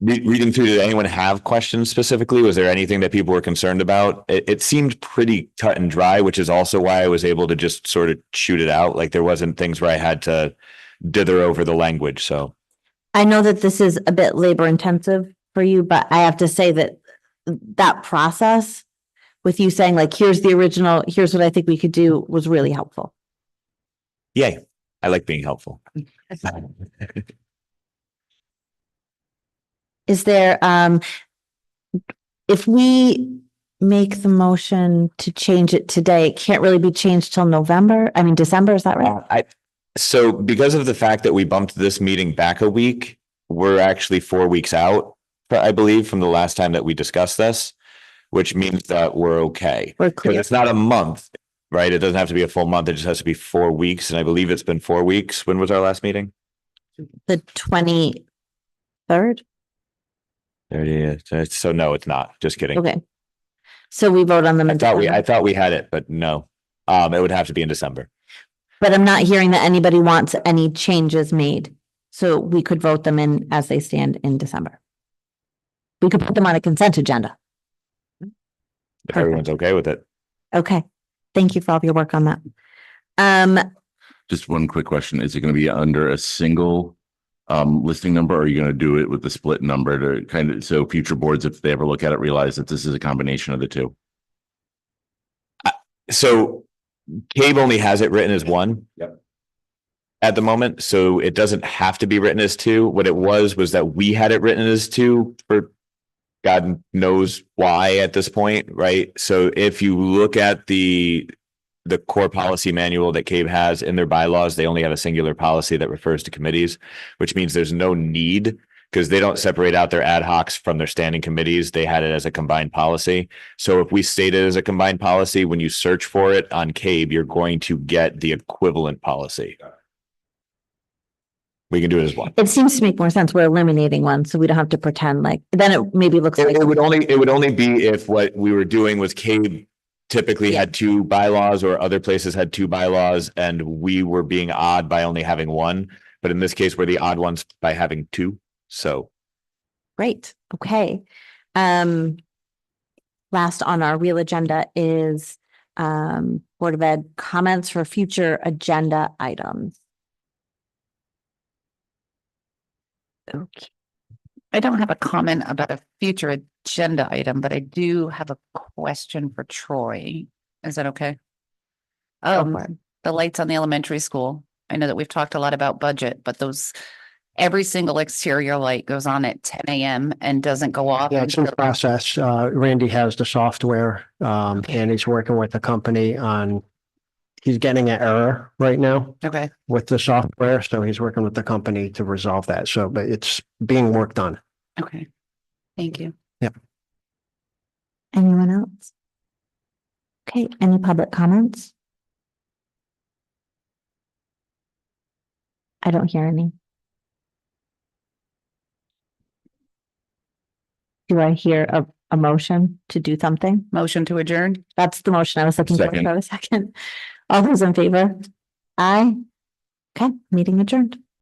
reading through, did anyone have questions specifically? Was there anything that people were concerned about? It seemed pretty cut and dry, which is also why I was able to just sort of shoot it out. Like there wasn't things where I had to dither over the language. So I know that this is a bit labor intensive for you, but I have to say that process with you saying like, here's the original, here's what I think we could do, was really helpful. yay, I like being helpful. Is there, if we make the motion to change it today, it can't really be changed till December, is that right? So because of the fact that we bumped this meeting back a week, we're actually 4 weeks out, I believe, from the last time that we discussed this, which means that we're okay. We're Because clear. it's not a month, right? It doesn't have to be a full month. It just has to be 4 weeks. And I believe it's been 4 weeks. When was our last meeting? The 23rd? 30th. So no, it's not. Just kidding. Okay. So we vote on them. I thought we had it, but no. It would have to be in December. But I'm not hearing that anybody wants any changes made. So we could vote them in as they stand in December. We could put them on a consent agenda. If Perfect. everyone's okay with it. Okay. Thank you for all your work on that. Just one quick question. Is it going to be under a single listing number, or are you going to do it with the split number to kind of, so future boards, if they ever look at it, realize that this is a combination of the two? So CABE only has it written as one. Yep. At the moment, so it doesn't have to be written as two. What it was that we had it written as two for God knows why at this point, right? So if you look at the core policy manual that CABE has in their bylaws, they only have a singular policy that refers to committees, which means there's no need, because they don't separate out their ad hocs from their standing committees. They had it as a combined policy. So if we state it as a combined policy, when you search for it on CABE, you're going to get the equivalent policy. We can do it as one. It seems to make more sense. We're eliminating one, so we don't have to pretend like, then it maybe looks like. It would only be if what we were doing was CABE typically had two bylaws, or other places had two bylaws, and we were being odd by only having one. But in this case, we're the odd ones by having two. So. Great. Okay. Last on our real agenda is Board of Ed comments for future agenda items. Okay. I don't have a comment about a future agenda item, but I do have a question for Troy. Is that okay? Go for it. The lights on the elementary school. I know that we've talked a lot about budget, but every single exterior light goes on at 10 a.m. and doesn't go off. Yeah, it's in process. Randy has the software, Okay. and he's working with the company on, he's getting an error right now Okay, with the software, so he's working with the company to resolve that. So, but it's being worked on. okay. Thank you. Anyone else? Okay, any public comments? I don't hear any. Do I hear a motion to do something? Motion to adjourn? That's the motion I was looking for Second. a second. All those in favor? Aye. Okay, meeting adjourned.